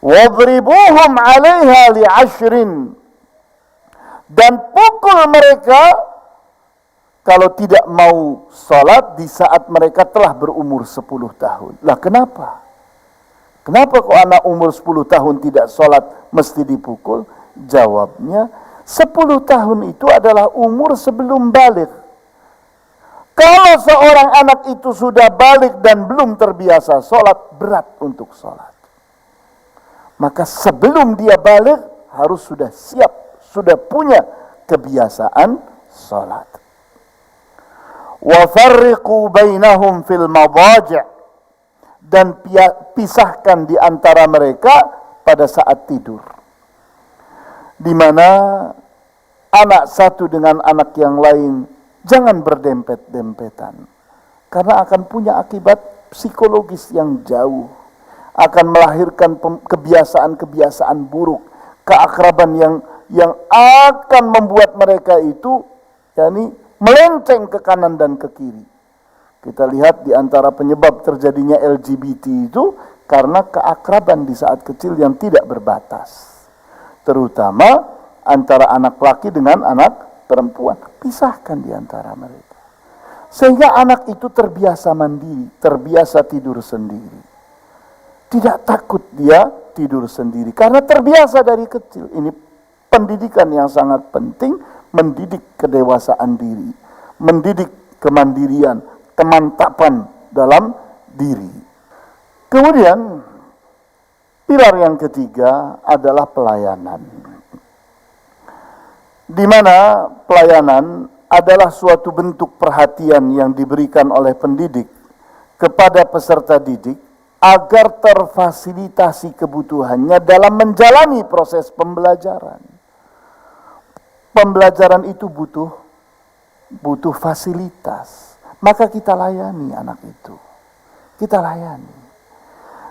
Wadribuhum 'alaiha li'ashrin, dan pukul mereka kalau tidak mau sholat di saat mereka telah berumur 10 tahun. Lah kenapa? Kenapa kok anak umur 10 tahun tidak sholat mesti dipukul? Jawabnya, 10 tahun itu adalah umur sebelum balik. Kalau seorang anak itu sudah balik dan belum terbiasa sholat, berat untuk sholat. Maka sebelum dia balik, harus sudah siap, sudah punya kebiasaan sholat. وَفَرِّقُوا بَيْنَهُمْ فِي الْمَضَاجِعِ, dan pisahkan di antara mereka pada saat tidur. Di mana anak satu dengan anak yang lain jangan berdempet-dempetan. Karena akan punya akibat psikologis yang jauh. Akan melahirkan kebiasaan-kebiasaan buruk, keakraban yang akan membuat mereka itu melenceng ke kanan dan ke kiri. Kita lihat di antara penyebab terjadinya LGBT itu karena keakraban di saat kecil yang tidak berbatas. Terutama antara anak laki dengan anak perempuan. Pisahkan di antara mereka. Sehingga anak itu terbiasa mandiri, terbiasa tidur sendiri. Tidak takut dia tidur sendiri karena terbiasa dari kecil. Ini pendidikan yang sangat penting, mendidik kedewasaan diri, mendidik kemandirian, kemantapan dalam diri. Kemudian pilar yang ketiga adalah pelayanan. Di mana pelayanan adalah suatu bentuk perhatian yang diberikan oleh pendidik kepada peserta didik agar terfasilitasi kebutuhannya dalam menjalani proses pembelajaran. Pembelajaran itu butuh fasilitas. Maka kita layani anak itu. Kita layani.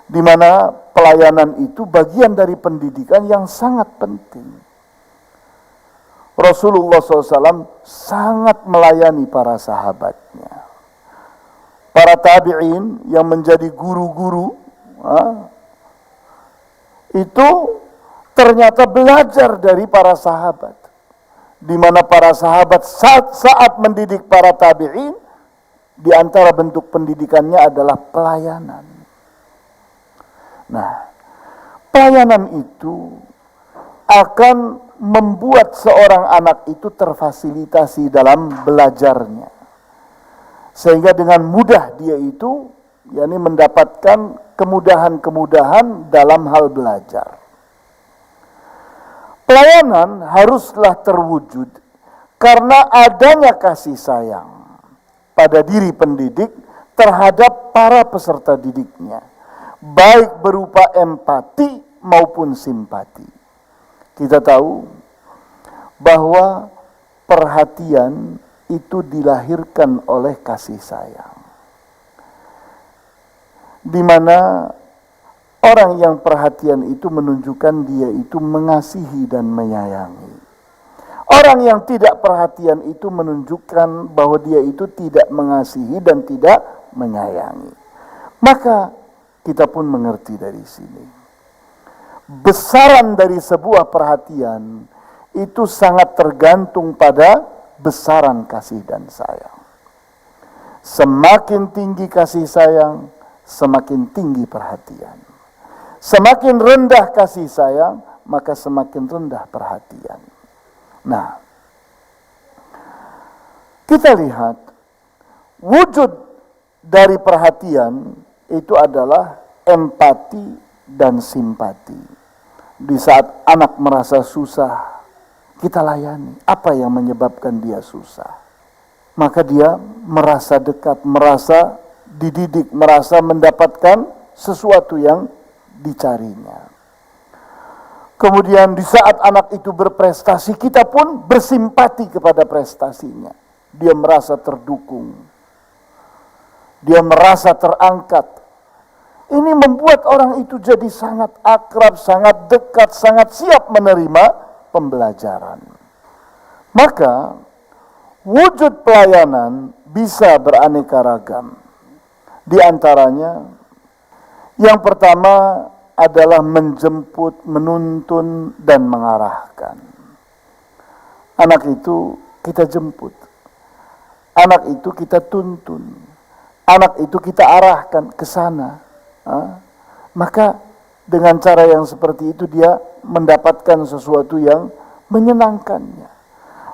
Di mana pelayanan itu bagian dari pendidikan yang sangat penting. Rasulullah SAW sangat melayani para sahabatnya. Para tabi'in yang menjadi guru-guru itu ternyata belajar dari para sahabat. Di mana para sahabat saat mendidik para tabi'in, di antara bentuk pendidikannya adalah pelayanan. Nah, pelayanan itu akan membuat seorang anak itu terfasilitasi dalam belajarnya. Sehingga dengan mudah dia itu mendapatkan kemudahan-kemudahan dalam hal belajar. Pelayanan haruslah terwujud karena adanya kasih sayang pada diri pendidik terhadap para peserta didiknya, baik berupa empati maupun simpati. Kita tahu bahwa perhatian itu dilahirkan oleh kasih sayang. Di mana orang yang perhatian itu menunjukkan dia itu mengasihi dan menyayangi. Orang yang tidak perhatian itu menunjukkan bahwa dia itu tidak mengasihi dan tidak menyayangi. Maka kita pun mengerti dari sini. Besaran dari sebuah perhatian itu sangat tergantung pada besaran kasih dan sayang. Semakin tinggi kasih sayang, semakin tinggi perhatian. Semakin rendah kasih sayang, maka semakin rendah perhatian. Nah, kita lihat wujud dari perhatian itu adalah empati dan simpati. Di saat anak merasa susah, kita layani. Apa yang menyebabkan dia susah? Maka dia merasa dekat, merasa dididik, merasa mendapatkan sesuatu yang dicarinya. Kemudian di saat anak itu berprestasi, kita pun bersimpati kepada prestasinya. Dia merasa terdukung. dia merasa terangkat. Ini membuat orang itu jadi sangat akrab, sangat dekat, sangat siap menerima pembelajaran. Maka wujud pelayanan bisa beraneka ragam. Di antaranya, yang pertama adalah menjemput, menuntun, dan mengarahkan. Anak itu kita jemput, anak itu kita tuntun, anak itu kita arahkan ke sana. Maka dengan cara yang seperti itu dia mendapatkan sesuatu yang menyenangkannya,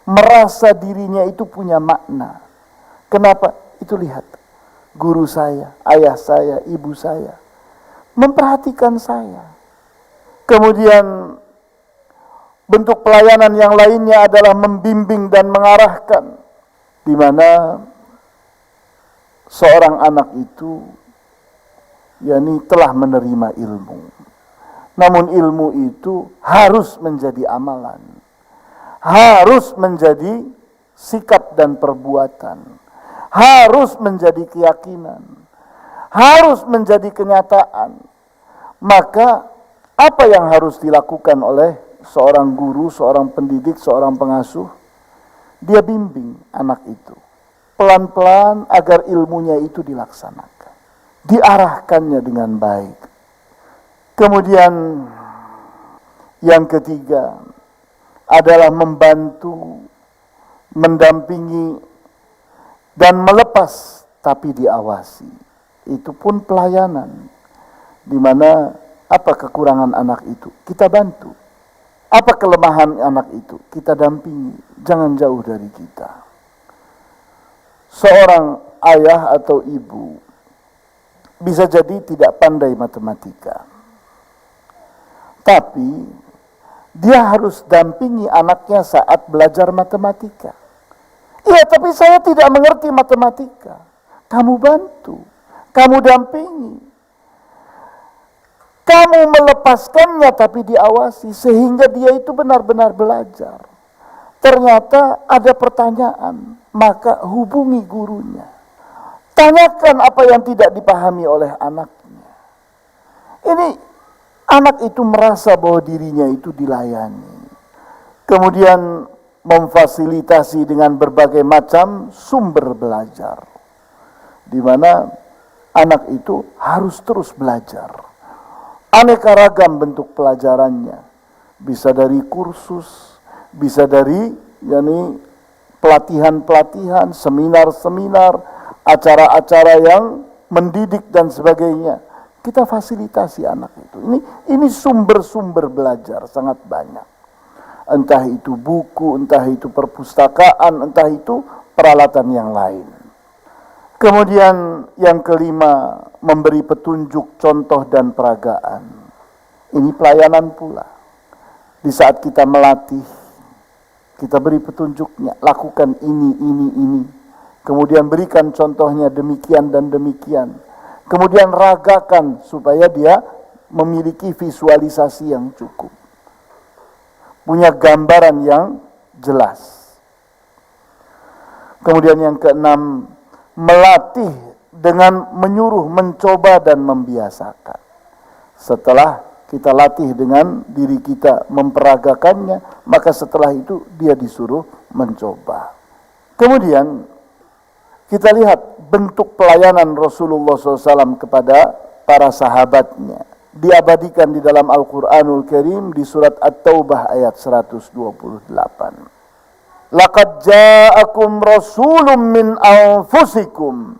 merasa dirinya itu punya makna. Kenapa? Itu lihat, guru saya, ayah saya, ibu saya memperhatikan saya. Kemudian bentuk pelayanan yang lainnya adalah membimbing dan mengarahkan, di mana seorang anak itu yakni telah menerima ilmu. Namun ilmu itu harus menjadi amalan, harus menjadi sikap dan perbuatan, harus menjadi keyakinan, harus menjadi kenyataan. Maka apa yang harus dilakukan oleh seorang guru, seorang pendidik, seorang pengasuh? Dia bimbing anak itu pelan-pelan agar ilmunya itu dilaksanakan, diarahkannya dengan baik. Kemudian yang ketiga adalah membantu, mendampingi, dan melepas tapi diawasi. Itu pun pelayanan, di mana apa kekurangan anak itu kita bantu, apa kelemahan anak itu kita dampingi, jangan jauh dari kita. Seorang ayah atau ibu bisa jadi tidak pandai matematika, tapi dia harus dampingi anaknya saat belajar matematika. Iya, tapi saya tidak mengerti matematika. Kamu bantu, kamu dampingi, kamu melepaskannya tapi diawasi sehingga dia itu benar-benar belajar. Ternyata ada pertanyaan, maka hubungi gurunya. Tanyakan apa yang tidak dipahami oleh anaknya. Ini anak itu merasa bahwa dirinya itu dilayani. Kemudian memfasilitasi dengan berbagai macam sumber belajar, di mana anak itu harus terus belajar. Aneka ragam bentuk pelajarannya, bisa dari kursus, bisa dari pelatihan-pelatihan, seminar-seminar, acara-acara yang mendidik dan sebagainya. Kita fasilitasi anak itu. Ini sumber-sumber belajar sangat banyak. Entah itu buku, entah itu perpustakaan, entah itu peralatan yang lain. Kemudian yang kelima, memberi petunjuk, contoh, dan peragaan. Ini pelayanan pula. Di saat kita melatih, kita beri petunjuknya, lakukan ini. Kemudian berikan contohnya demikian dan demikian. Kemudian ragakan supaya dia memiliki visualisasi yang cukup, punya gambaran yang jelas. Kemudian yang keenam, melatih dengan menyuruh, mencoba, dan membiasakan. Setelah kita latih dengan diri kita memperagakannya, maka setelah itu dia disuruh mencoba. Kemudian kita lihat bentuk pelayanan Rasulullah SAW kepada para sahabatnya. Diabadikan di dalam Al-Quranul Karim di surat At-Taubah ayat 128. Laqad ja'akum rasulun min anfusikum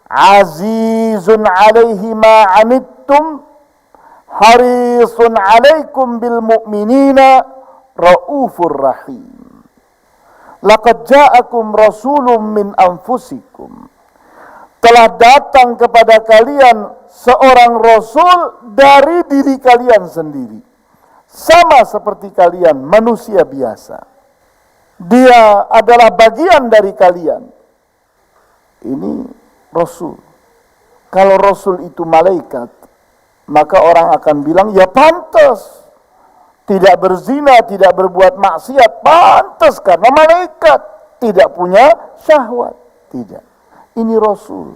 azizun alaihi ma anittum harisun alaikum bil mu'minina raufur rahim. Laqad ja'akum rasulun min anfusikum. Telah datang kepada kalian seorang rasul dari diri kalian sendiri. Sama seperti kalian, manusia biasa. Dia adalah bagian dari kalian. Ini rasul. Kalau rasul itu malaikat, maka orang akan bilang, ya pantas. Tidak berzina, tidak berbuat maksiat, pantas karena malaikat. Tidak punya syahwat. Tidak. Ini rasul.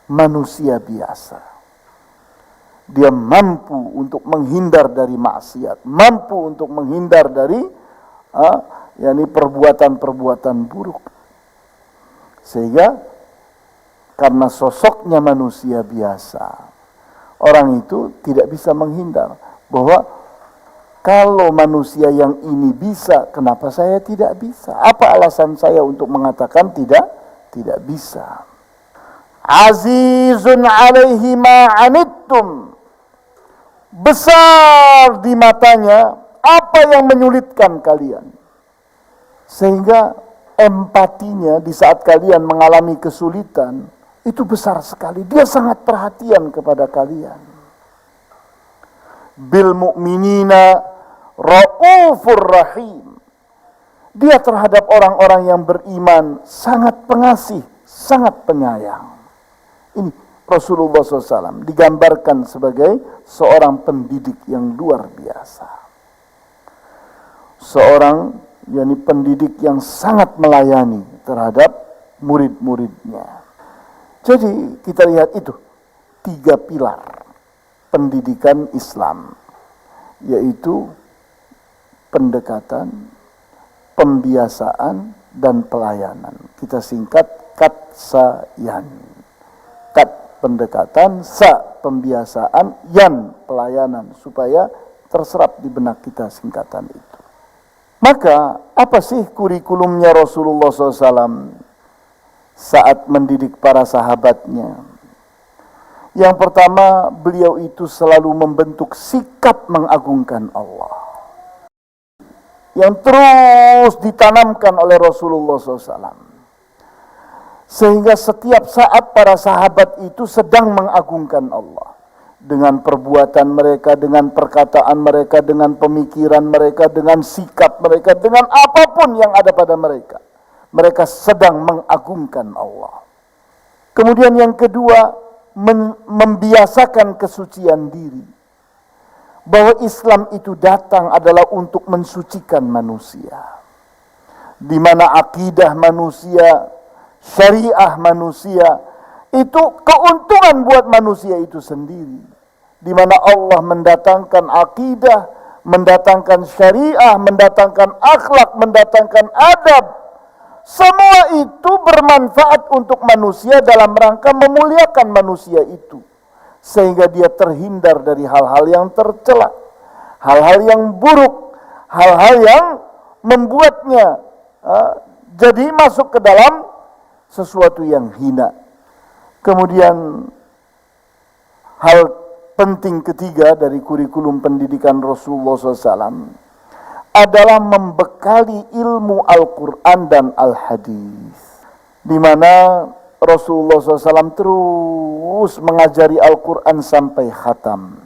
manusia biasa. Dia mampu untuk menghindar dari maksiat, mampu untuk menghindar dari perbuatan-perbuatan buruk. Sehingga karena sosoknya manusia biasa, orang itu tidak bisa menghindar bahwa kalau manusia yang ini bisa, kenapa saya tidak bisa? Apa alasan saya untuk mengatakan tidak bisa? Azizun alaihi ma anittum. Besar di matanya apa yang menyulitkan kalian. Sehingga empatinya di saat kalian mengalami kesulitan itu besar sekali. Dia sangat perhatian kepada kalian. Bil mu'minina raufur rahim. Dia terhadap orang-orang yang beriman sangat pengasih, sangat penyayang. Ini Rasulullah SAW digambarkan sebagai seorang pendidik yang luar biasa. Seorang pendidik yang sangat melayani terhadap murid-muridnya. Jadi kita lihat itu 3 pilar pendidikan Islam, yaitu pendekatan, pembiasaan, dan pelayanan. Kita singkat KATSAYAN. Kat pendekatan, sa pembiasaan, yan pelayanan, supaya terserap di benak kita singkatan itu. Maka apa sih kurikulumnya Rasulullah SAW saat mendidik para sahabatnya? Yang pertama, beliau itu selalu membentuk sikap mengagungkan Allah, yang terus ditanamkan oleh Rasulullah SAW. Sehingga setiap saat para sahabat itu sedang mengagungkan Allah. Dengan perbuatan mereka, dengan perkataan mereka, dengan pemikiran mereka, dengan sikap mereka, dengan apapun yang ada pada mereka. Mereka sedang mengagungkan Allah. Kemudian yang kedua, membiasakan kesucian diri. Bahwa Islam itu datang adalah untuk mensucikan manusia. Di mana akidah manusia, syariah manusia itu keuntungan buat manusia itu sendiri, di mana Allah mendatangkan akidah, mendatangkan syariah, mendatangkan akhlak, mendatangkan adab. Semua itu bermanfaat untuk manusia dalam rangka memuliakan manusia itu, sehingga dia terhindar dari hal-hal yang tercela, hal-hal yang buruk, hal-hal yang membuatnya jadi masuk ke dalam sesuatu yang hina. Kemudian hal penting ketiga dari kurikulum pendidikan Rasulullah SAW adalah membekali ilmu Al-Quran dan Al-Hadis, di mana Rasulullah SAW terus mengajari Al-Quran sampai khatam,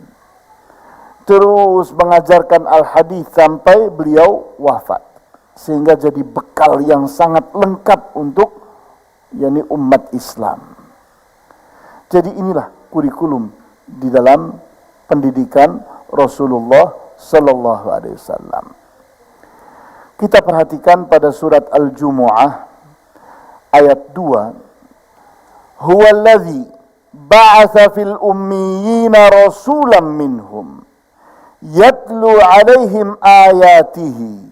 terus mengajarkan Al-Hadis sampai beliau wafat, sehingga jadi bekal yang sangat lengkap untuk umat Islam. Jadi inilah kurikulum di dalam pendidikan Rasulullah Sallallahu Alaihi Wasallam. Kita perhatikan pada surat Al-Jumu'ah ayat 2. Huwallazi ba'atha fil ummiyina rasulan minhum yatlu 'alaihim ayatihi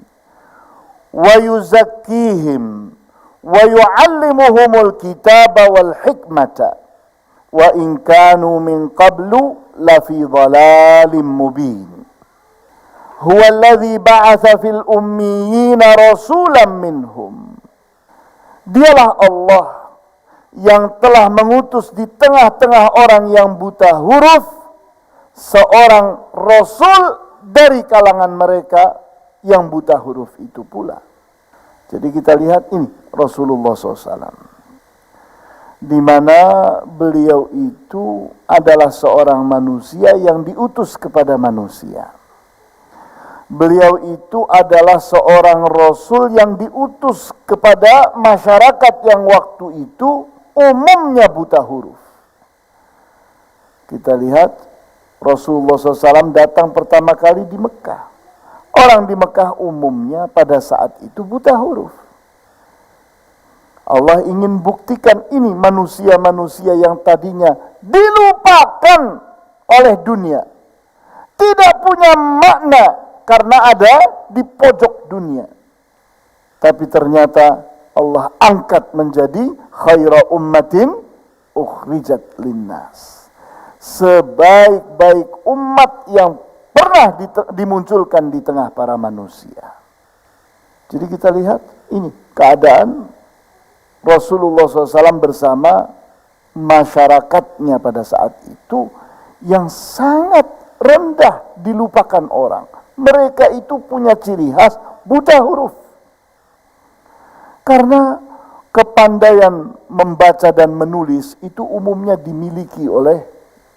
wa yuzakkihim wa yu'allimuhumul kitaba wal hikmata wa in kanu min qablu lafi dhalalin mubin. Huwa alladhi ba'atha fil ummiyina rasulan minhum. Dialah Allah yang telah mengutus di tengah-tengah orang yang buta huruf seorang rasul dari kalangan mereka yang buta huruf itu pula. Jadi kita lihat ini Rasulullah SAW, di mana beliau itu adalah seorang manusia yang diutus kepada manusia. Beliau itu adalah seorang rasul yang diutus kepada masyarakat yang waktu itu umumnya buta huruf. Kita lihat Rasulullah SAW datang pertama kali di Mekah. Orang di Mekah umumnya pada saat itu buta huruf. Allah ingin buktikan ini manusia-manusia yang tadinya dilupakan oleh dunia, tidak punya makna karena ada di pojok dunia. Tapi ternyata Allah angkat menjadi khaira ummatin ukhrijat linnas, sebaik-baik umat yang pernah dimunculkan di tengah para manusia. Jadi kita lihat ini keadaan Rasulullah SAW bersama masyarakatnya pada saat itu yang sangat rendah, dilupakan orang. Mereka itu punya ciri khas buta huruf. Karena kepandaian membaca dan menulis itu umumnya dimiliki oleh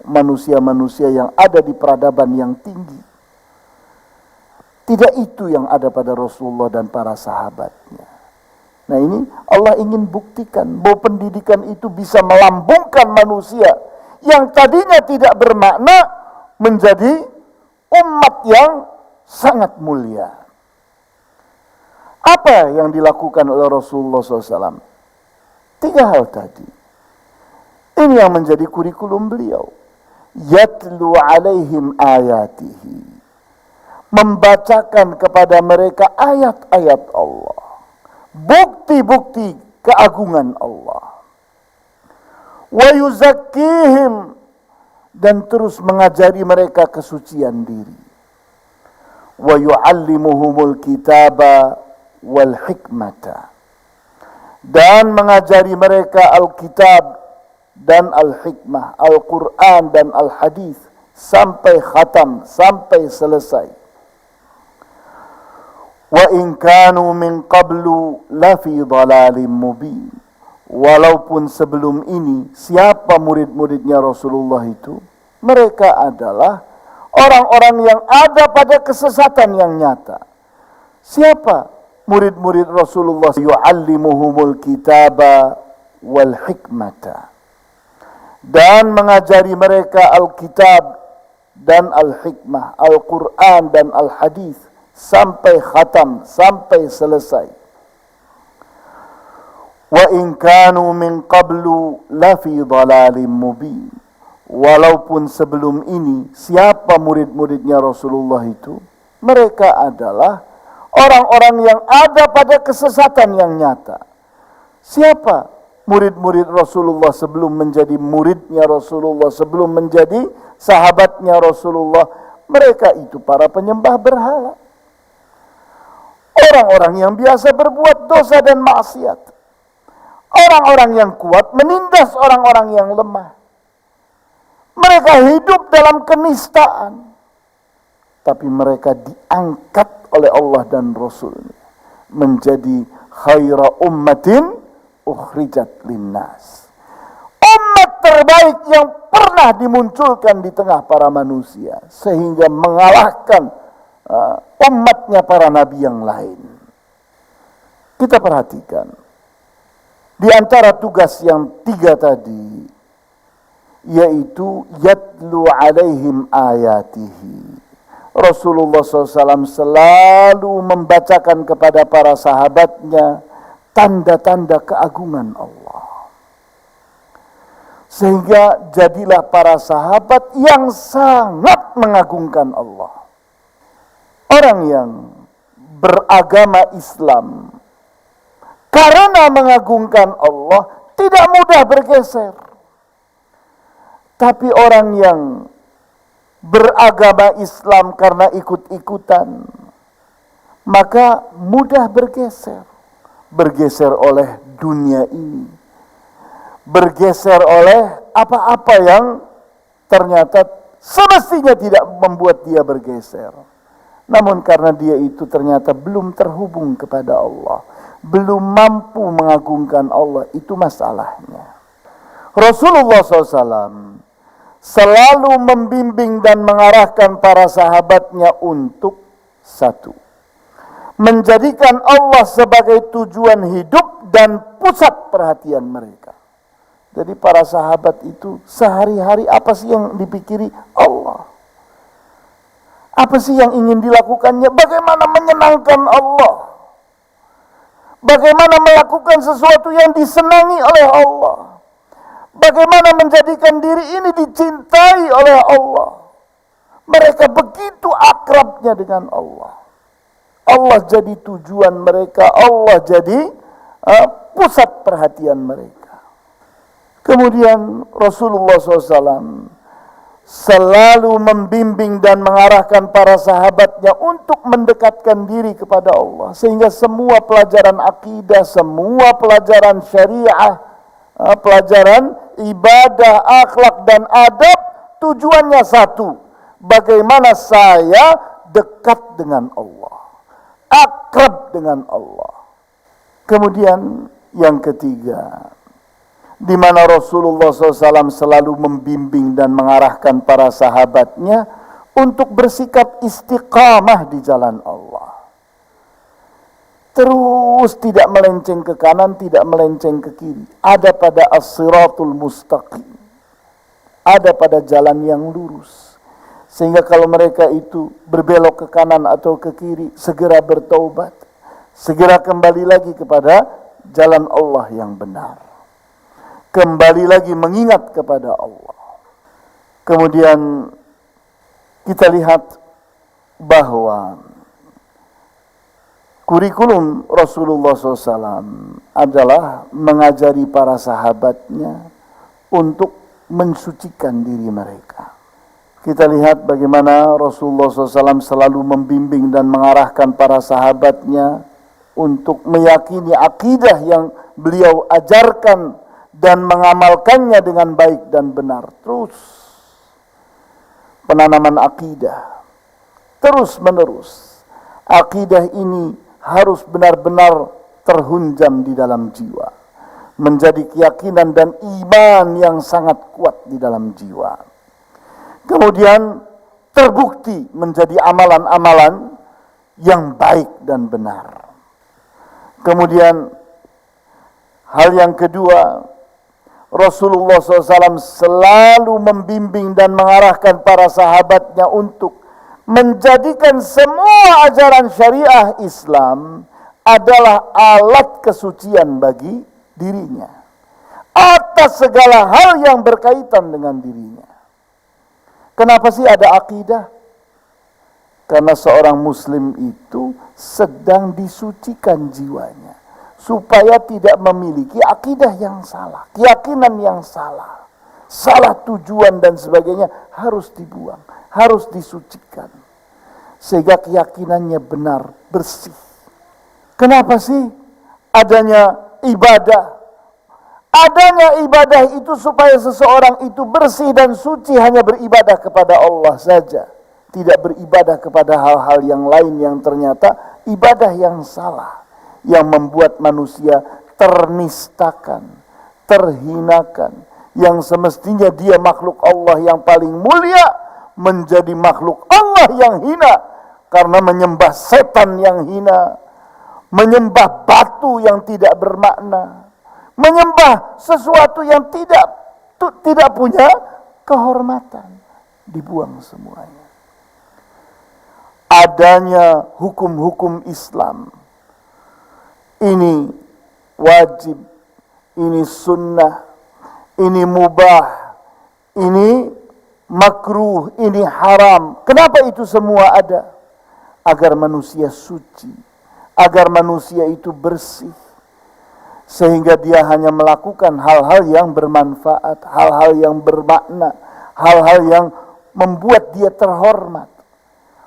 manusia-manusia yang ada di peradaban yang tinggi. Tidak itu yang ada pada Rasulullah dan para sahabatnya. Nah ini Allah ingin buktikan bahwa pendidikan itu bisa melambungkan manusia yang tadinya tidak bermakna menjadi umat yang sangat mulia. Apa yang dilakukan oleh Rasulullah SAW? 3 hal tadi. Ini yang menjadi kurikulum beliau. Yatlu alaihim ayatihi, membacakan kepada mereka ayat-ayat Allah, bukti-bukti keagungan Allah. Wa yuzakkihim, dan terus mengajari mereka kesucian diri. Wa yu'allimuhumul kitaba wal hikmata, dan mengajari mereka Alkitab dan Al-Hikmah, Al-Quran dan Al-Hadis sampai khatam, sampai selesai. Wa in kanu min qablu lafi dhalalim mubin, walaupun sebelum ini siapa murid-muridnya Rasulullah itu? Mereka adalah orang-orang yang ada pada kesesatan yang nyata. Siapa murid-murid Rasulullah? Yu'allimuhumul kitaba wal hikmata, dan mengajari mereka Alkitab dan Al-Hikmah, Al-Quran dan Al-Hadis sampai khatam, sampai selesai. Wa in kanu min qablu lafi dhalalim mubin, walaupun sebelum ini siapa murid-muridnya Rasulullah itu? Mereka adalah orang-orang yang ada pada kesesatan yang nyata. Siapa murid-murid Rasulullah sebelum menjadi muridnya Rasulullah, sebelum menjadi sahabatnya Rasulullah? Mereka itu para penyembah berhala, orang-orang yang biasa berbuat dosa dan maksiat, orang-orang yang kuat menindas orang-orang yang lemah. Mereka hidup dalam kenistaan, tapi mereka diangkat oleh Allah dan Rasulnya menjadi khaira ummatin ukhrijat linnas, umat terbaik yang pernah dimunculkan di tengah para manusia, sehingga mengalahkan umatnya para nabi yang lain. Kita perhatikan di antara tugas yang 3 tadi, yaitu yatlu alaihim ayatihi. Rasulullah SAW selalu membacakan kepada para sahabatnya tanda-tanda keagungan Allah, sehingga jadilah para sahabat yang sangat mengagungkan Allah. Orang yang beragama Islam karena mengagungkan Allah tidak mudah bergeser. Tapi orang yang beragama Islam karena ikut-ikutan, maka mudah bergeser. Bergeser oleh dunia ini, bergeser oleh apa-apa yang ternyata semestinya tidak membuat dia bergeser. Namun karena dia itu ternyata belum terhubung kepada Allah, belum mampu mengagungkan Allah, itu masalahnya. Rasulullah SAW selalu membimbing dan mengarahkan para sahabatnya untuk satu, menjadikan Allah sebagai tujuan hidup dan pusat perhatian mereka. Jadi para sahabat itu sehari-hari apa sih yang dipikiri? Allah. Apa sih yang ingin dilakukannya? Bagaimana menyenangkan Allah? bagaimana melakukan sesuatu yang disenangi oleh Allah, bagaimana menjadikan diri ini dicintai oleh Allah. Mereka begitu akrabnya dengan Allah. Allah jadi tujuan mereka, Allah jadi pusat perhatian mereka. Kemudian Rasulullah SAW selalu membimbing dan mengarahkan para sahabatnya untuk mendekatkan diri kepada Allah, sehingga semua pelajaran akidah, semua pelajaran syariah, pelajaran ibadah, akhlak dan adab, tujuannya satu: bagaimana saya dekat dengan Allah, akrab dengan Allah. Kemudian yang ketiga, di mana Rasulullah SAW selalu membimbing dan mengarahkan para sahabatnya untuk bersikap istiqamah di jalan Allah. Terus tidak melenceng ke kanan, tidak melenceng ke kiri. Ada pada as-siratul mustaqim. Ada pada jalan yang lurus. Sehingga kalau mereka itu berbelok ke kanan atau ke kiri, segera bertaubat. Segera kembali lagi kepada jalan Allah yang benar. Kembali lagi mengingat kepada Allah. Kemudian kita lihat bahwa kurikulum Rasulullah SAW adalah mengajari para sahabatnya untuk mensucikan diri mereka. Kita lihat bagaimana Rasulullah SAW selalu membimbing dan mengarahkan para sahabatnya untuk meyakini akidah yang beliau ajarkan dan mengamalkannya dengan baik dan benar. Terus penanaman akidah terus menerus. Akidah ini harus benar-benar terhunjam di dalam jiwa, menjadi keyakinan dan iman yang sangat kuat di dalam jiwa. Kemudian terbukti menjadi amalan-amalan yang baik dan benar. Kemudian hal yang kedua, Rasulullah SAW selalu membimbing dan mengarahkan para sahabatnya untuk menjadikan semua ajaran syariah Islam adalah alat kesucian bagi dirinya atas segala hal yang berkaitan dengan dirinya. Kenapa sih ada akidah? Karena seorang muslim itu sedang disucikan jiwanya, supaya tidak memiliki akidah yang salah, keyakinan yang salah, salah tujuan dan sebagainya harus dibuang, harus disucikan. Sehingga keyakinannya benar, bersih. Kenapa sih adanya ibadah? Adanya ibadah itu supaya seseorang itu bersih dan suci, hanya beribadah kepada Allah saja. Tidak beribadah kepada hal-hal yang lain yang ternyata ibadah yang salah, yang membuat manusia ternistakan, terhinakan, yang semestinya dia makhluk Allah yang paling mulia menjadi makhluk Allah yang hina karena menyembah setan yang hina, menyembah batu yang tidak bermakna, menyembah sesuatu yang tidak punya kehormatan, dibuang semuanya. Adanya hukum-hukum Islam ini wajib, ini sunnah, ini mubah, ini makruh, ini haram. Kenapa itu semua ada? Agar manusia suci, agar manusia itu bersih, sehingga dia hanya melakukan hal-hal yang bermanfaat, hal-hal yang bermakna, hal-hal yang membuat dia terhormat.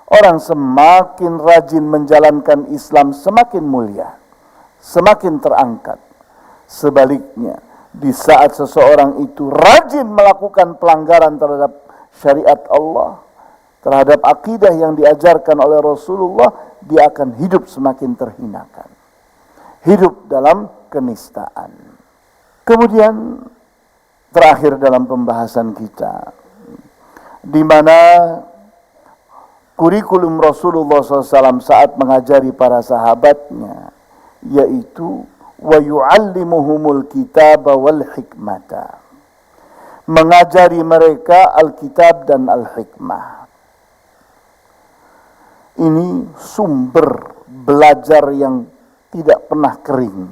Orang semakin rajin menjalankan Islam semakin mulia, semakin terangkat. Sebaliknya, di saat seseorang itu rajin melakukan pelanggaran terhadap syariat Allah, terhadap akidah yang diajarkan oleh Rasulullah, dia akan hidup semakin terhinakan, hidup dalam kenistaan. Kemudian terakhir dalam pembahasan kita, di mana kurikulum Rasulullah SAW saat mengajari para sahabatnya, yaitu wa yu'allimuhumul kitaba wal hikmata, mengajari mereka Alkitab dan Al-Hikmah. Ini sumber belajar yang tidak pernah kering,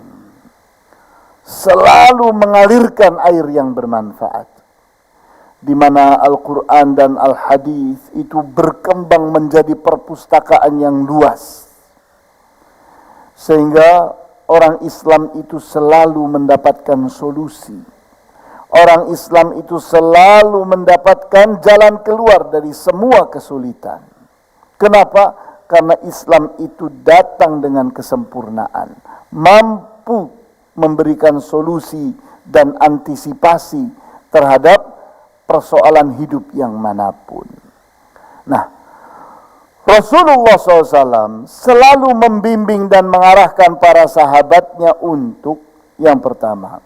selalu mengalirkan air yang bermanfaat, di mana Al-Quran dan Al-Hadis itu berkembang menjadi perpustakaan yang luas, sehingga orang Islam itu selalu mendapatkan solusi. Orang Islam itu selalu mendapatkan jalan keluar dari semua kesulitan. Kenapa? Karena Islam itu datang dengan kesempurnaan, mampu memberikan solusi dan antisipasi terhadap persoalan hidup yang manapun. Nah, Rasulullah SAW selalu membimbing dan mengarahkan para sahabatnya untuk yang pertama,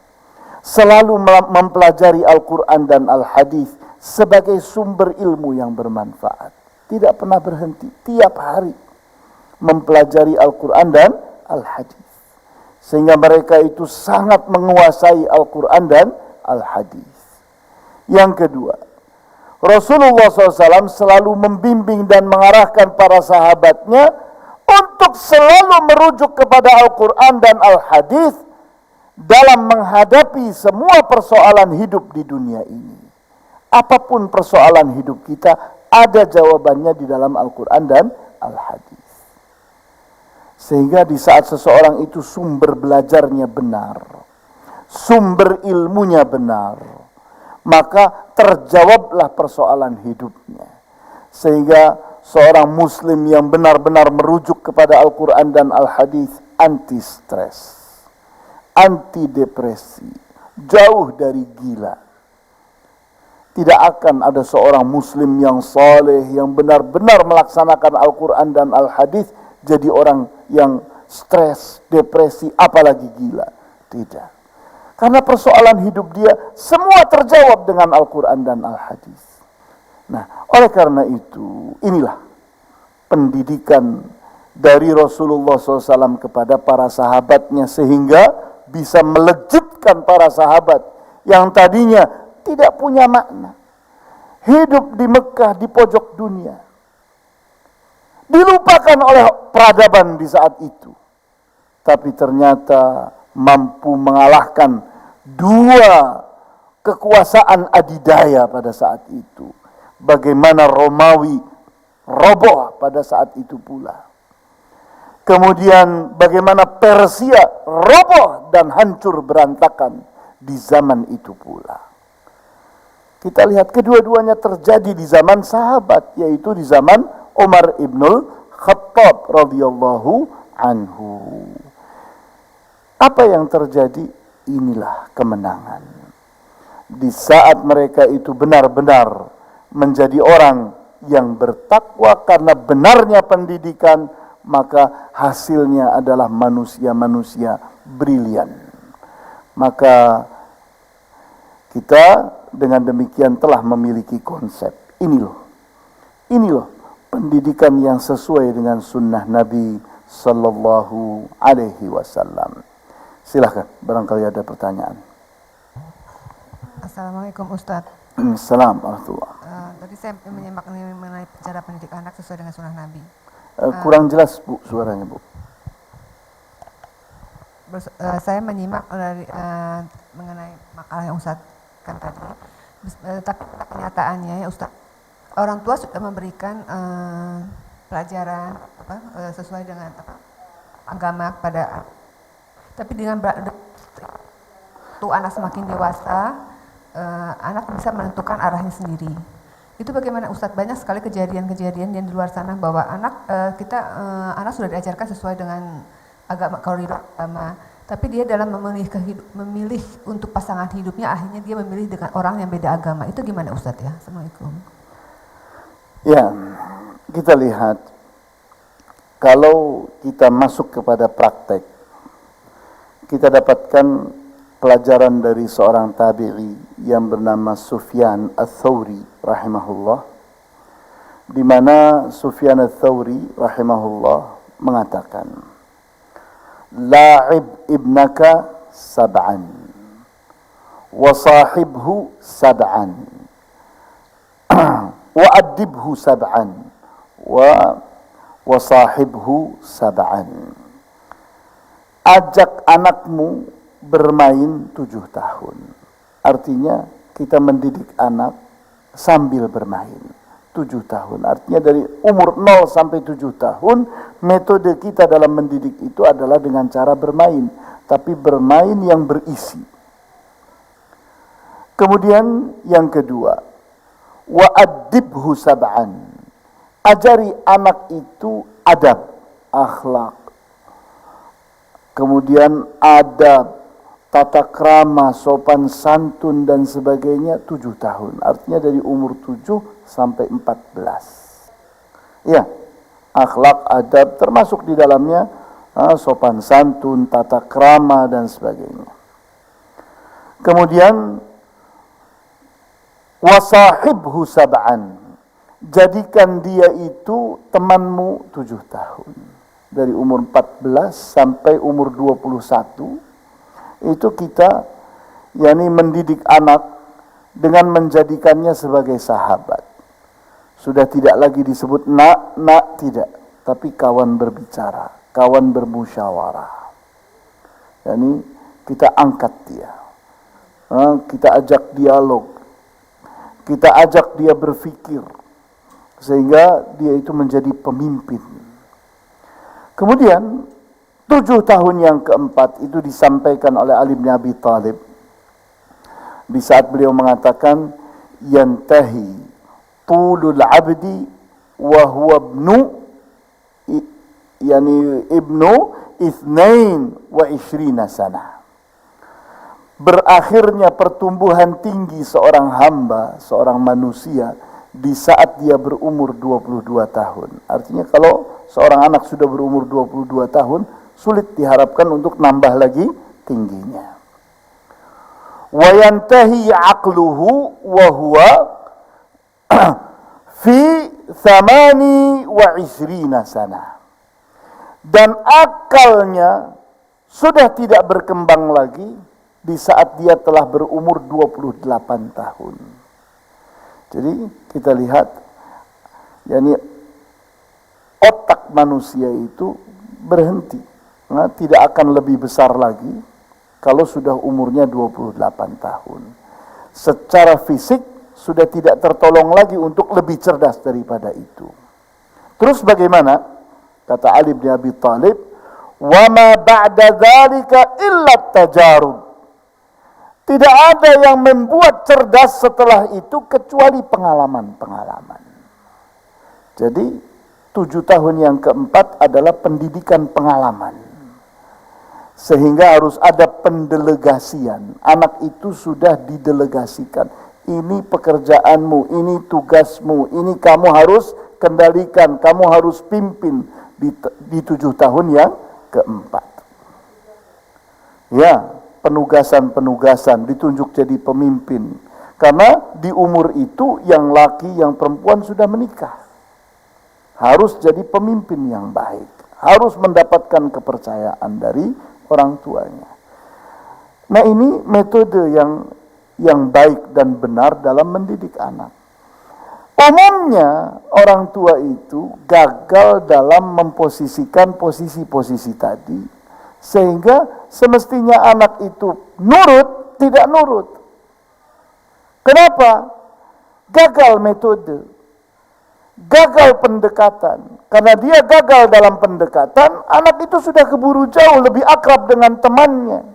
selalu mempelajari Al-Quran dan Al-Hadis sebagai sumber ilmu yang bermanfaat. Tidak pernah berhenti, tiap hari mempelajari Al-Quran dan Al-Hadis, sehingga mereka itu sangat menguasai Al-Quran dan Al-Hadis. Yang kedua, Rasulullah SAW selalu membimbing dan mengarahkan para sahabatnya untuk selalu merujuk kepada Al-Quran dan Al-Hadis dalam menghadapi semua persoalan hidup di dunia ini. Apapun persoalan hidup kita, ada jawabannya di dalam Al-Quran dan Al-Hadis. Sehingga di saat seseorang itu sumber belajarnya benar, sumber ilmunya benar, maka terjawablah persoalan hidupnya. Sehingga seorang muslim yang benar-benar merujuk kepada Al-Quran dan Al-Hadis anti stres, anti depresi, jauh dari gila. Tidak akan ada seorang muslim yang saleh, yang benar-benar melaksanakan Al-Quran dan Al-Hadis jadi orang yang stres, depresi, apalagi gila. Tidak. Karena persoalan hidup dia semua terjawab dengan Al-Quran dan Al-Hadis. Nah, oleh karena itu, inilah pendidikan dari Rasulullah SAW kepada para sahabatnya, sehingga bisa melejitkan para sahabat yang tadinya tidak punya makna, hidup di Mekah di pojok dunia, dilupakan oleh peradaban di saat itu, tapi ternyata mampu mengalahkan dua kekuasaan adidaya pada saat itu. Bagaimana Romawi roboh pada saat itu pula. Kemudian bagaimana Persia roboh dan hancur berantakan di zaman itu pula. Kita lihat kedua-duanya terjadi di zaman sahabat, yaitu di zaman Umar ibnul Khattab radhiyallahu anhu. Apa yang terjadi? Inilah kemenangan. Di saat mereka itu benar-benar menjadi orang yang bertakwa karena benarnya pendidikan, maka hasilnya adalah manusia-manusia brilian. Maka kita dengan demikian telah memiliki konsep. Ini loh pendidikan yang sesuai dengan sunnah Nabi Sallallahu Alaihi Wasallam. Silahkan, barangkali ada pertanyaan. Assalamualaikum Ustadz. Assalamualaikum warahmatullahi. Tadi saya menyimak mengenai cara pendidik anak sesuai dengan sunnah Nabi. Kurang jelas Bu suaranya Bu. Saya menyimak dari mengenai makalah yang Ustadz kan tadi. Tapi kenyataannya ya Ustadz, orang tua sudah memberikan pelajaran sesuai dengan agama pada, tapi dengan tuh anak semakin dewasa, anak bisa menentukan arahnya sendiri. Itu bagaimana Ustadz? Banyak sekali kejadian-kejadian yang di luar sana bahwa anak anak sudah diajarkan sesuai dengan agama, koridor agama, tapi dia dalam memilih untuk pasangan hidupnya, akhirnya dia memilih dengan orang yang beda agama. Itu gimana Ustadz ya? Assalamualaikum. Ya, kita lihat kalau kita masuk kepada praktek, kita dapatkan pelajaran dari seorang tabi'i yang bernama Sufyan Ats-Tsauri rahimahullah, di mana Sufyan Ats-Tsauri rahimahullah mengatakan, la'ib ibnaka sab'an wa sahibhu sab'an wa adibhu sab'an wa sahibhu sab'an. ajak anakmu bermain 7 tahun. Artinya kita mendidik anak sambil bermain 7 tahun. Artinya dari umur 0 sampai 7 tahun, metode kita dalam mendidik itu adalah dengan cara bermain, tapi bermain yang berisi. Kemudian yang kedua, wa'addibhu sab'an. Ajari anak itu adab, akhlak. Kemudian adab, tata krama, sopan santun dan sebagainya 7 tahun. Artinya dari umur 7 sampai 14. Ya, akhlak, adab termasuk di dalamnya sopan santun, tata krama dan sebagainya. Kemudian wasahibhu sab'an. Jadikan dia itu temanmu 7 tahun. Dari umur 14 sampai umur 21 itu kita mendidik anak dengan menjadikannya sebagai sahabat. Sudah tidak lagi disebut nak tidak, tapi kawan berbicara, kawan bermusyawarah. Kita angkat dia. Kita ajak dialog. Kita ajak dia berpikir sehingga dia itu menjadi pemimpin. Kemudian 7 tahun yang keempat itu disampaikan oleh Ali bin Abi Thalib di saat beliau mengatakan yantahi tulul abdi wa huwa ibnu 22 sana. Berakhirnya pertumbuhan tinggi seorang hamba, seorang manusia di saat dia berumur 22 tahun. Artinya kalau seorang anak sudah berumur 22 tahun, sulit diharapkan untuk nambah lagi tingginya. Wa yantahi aqluhu wa huwa fi 28 sana. Dan akalnya sudah tidak berkembang lagi di saat dia telah berumur 28 tahun. Jadi kita lihat otak manusia itu berhenti. Tidak akan lebih besar lagi kalau sudah umurnya 28 tahun. Secara fisik sudah tidak tertolong lagi untuk lebih cerdas daripada itu. Terus bagaimana? Kata Ali bin Abi Thalib, "Wa ma ba'da dzalika illa tajarub." Tidak ada yang membuat cerdas setelah itu kecuali pengalaman-pengalaman. Jadi 7 tahun yang keempat adalah pendidikan pengalaman. Sehingga harus ada pendelegasian. Anak itu sudah didelegasikan. Ini pekerjaanmu, ini tugasmu, ini kamu harus kendalikan, kamu harus pimpin di 7 tahun yang keempat. Ya, penugasan-penugasan, ditunjuk jadi pemimpin. Karena di umur itu yang laki, yang perempuan sudah menikah. Harus jadi pemimpin yang baik. Harus mendapatkan kepercayaan dari orang tuanya. Nah, ini metode yang baik dan benar dalam mendidik anak. Umumnya orang tua itu gagal dalam memposisikan posisi-posisi tadi, sehingga semestinya anak itu nurut, tidak nurut. Kenapa? Gagal metode, gagal pendekatan. Karena dia gagal dalam pendekatan, anak itu sudah keburu jauh lebih akrab dengan temannya.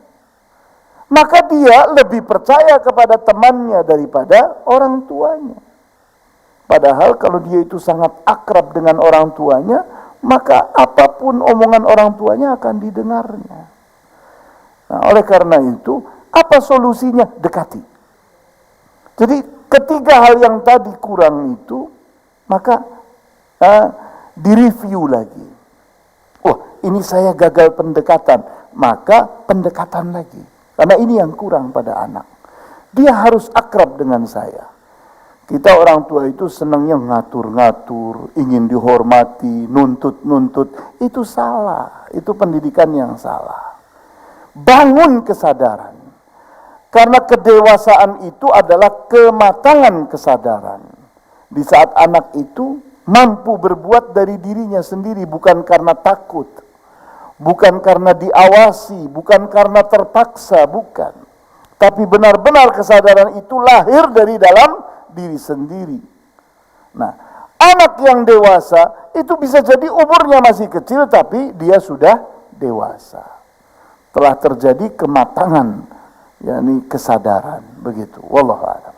Maka dia lebih percaya kepada temannya daripada orang tuanya. Padahal kalau dia itu sangat akrab dengan orang tuanya, maka apapun omongan orang tuanya akan didengarnya. Nah, oleh karena itu, apa solusinya? Dekati. Jadi ketiga hal yang tadi kurang itu, maka direview lagi. Wah, ini saya gagal pendekatan, maka pendekatan lagi. Karena ini yang kurang pada anak. Dia harus akrab dengan saya. Kita orang tua itu senangnya ngatur-ngatur, ingin dihormati, nuntut-nuntut. Itu salah, itu pendidikan yang salah. Bangun kesadaran. Karena kedewasaan itu adalah kematangan kesadaran. Di saat anak itu mampu berbuat dari dirinya sendiri, bukan karena takut, bukan karena diawasi, bukan karena terpaksa, bukan. Tapi benar-benar kesadaran itu lahir dari dalam diri sendiri. Nah, anak yang dewasa itu bisa jadi umurnya masih kecil tapi dia sudah dewasa. Telah terjadi kematangan, yakni kesadaran, begitu. Wallahu a'lam.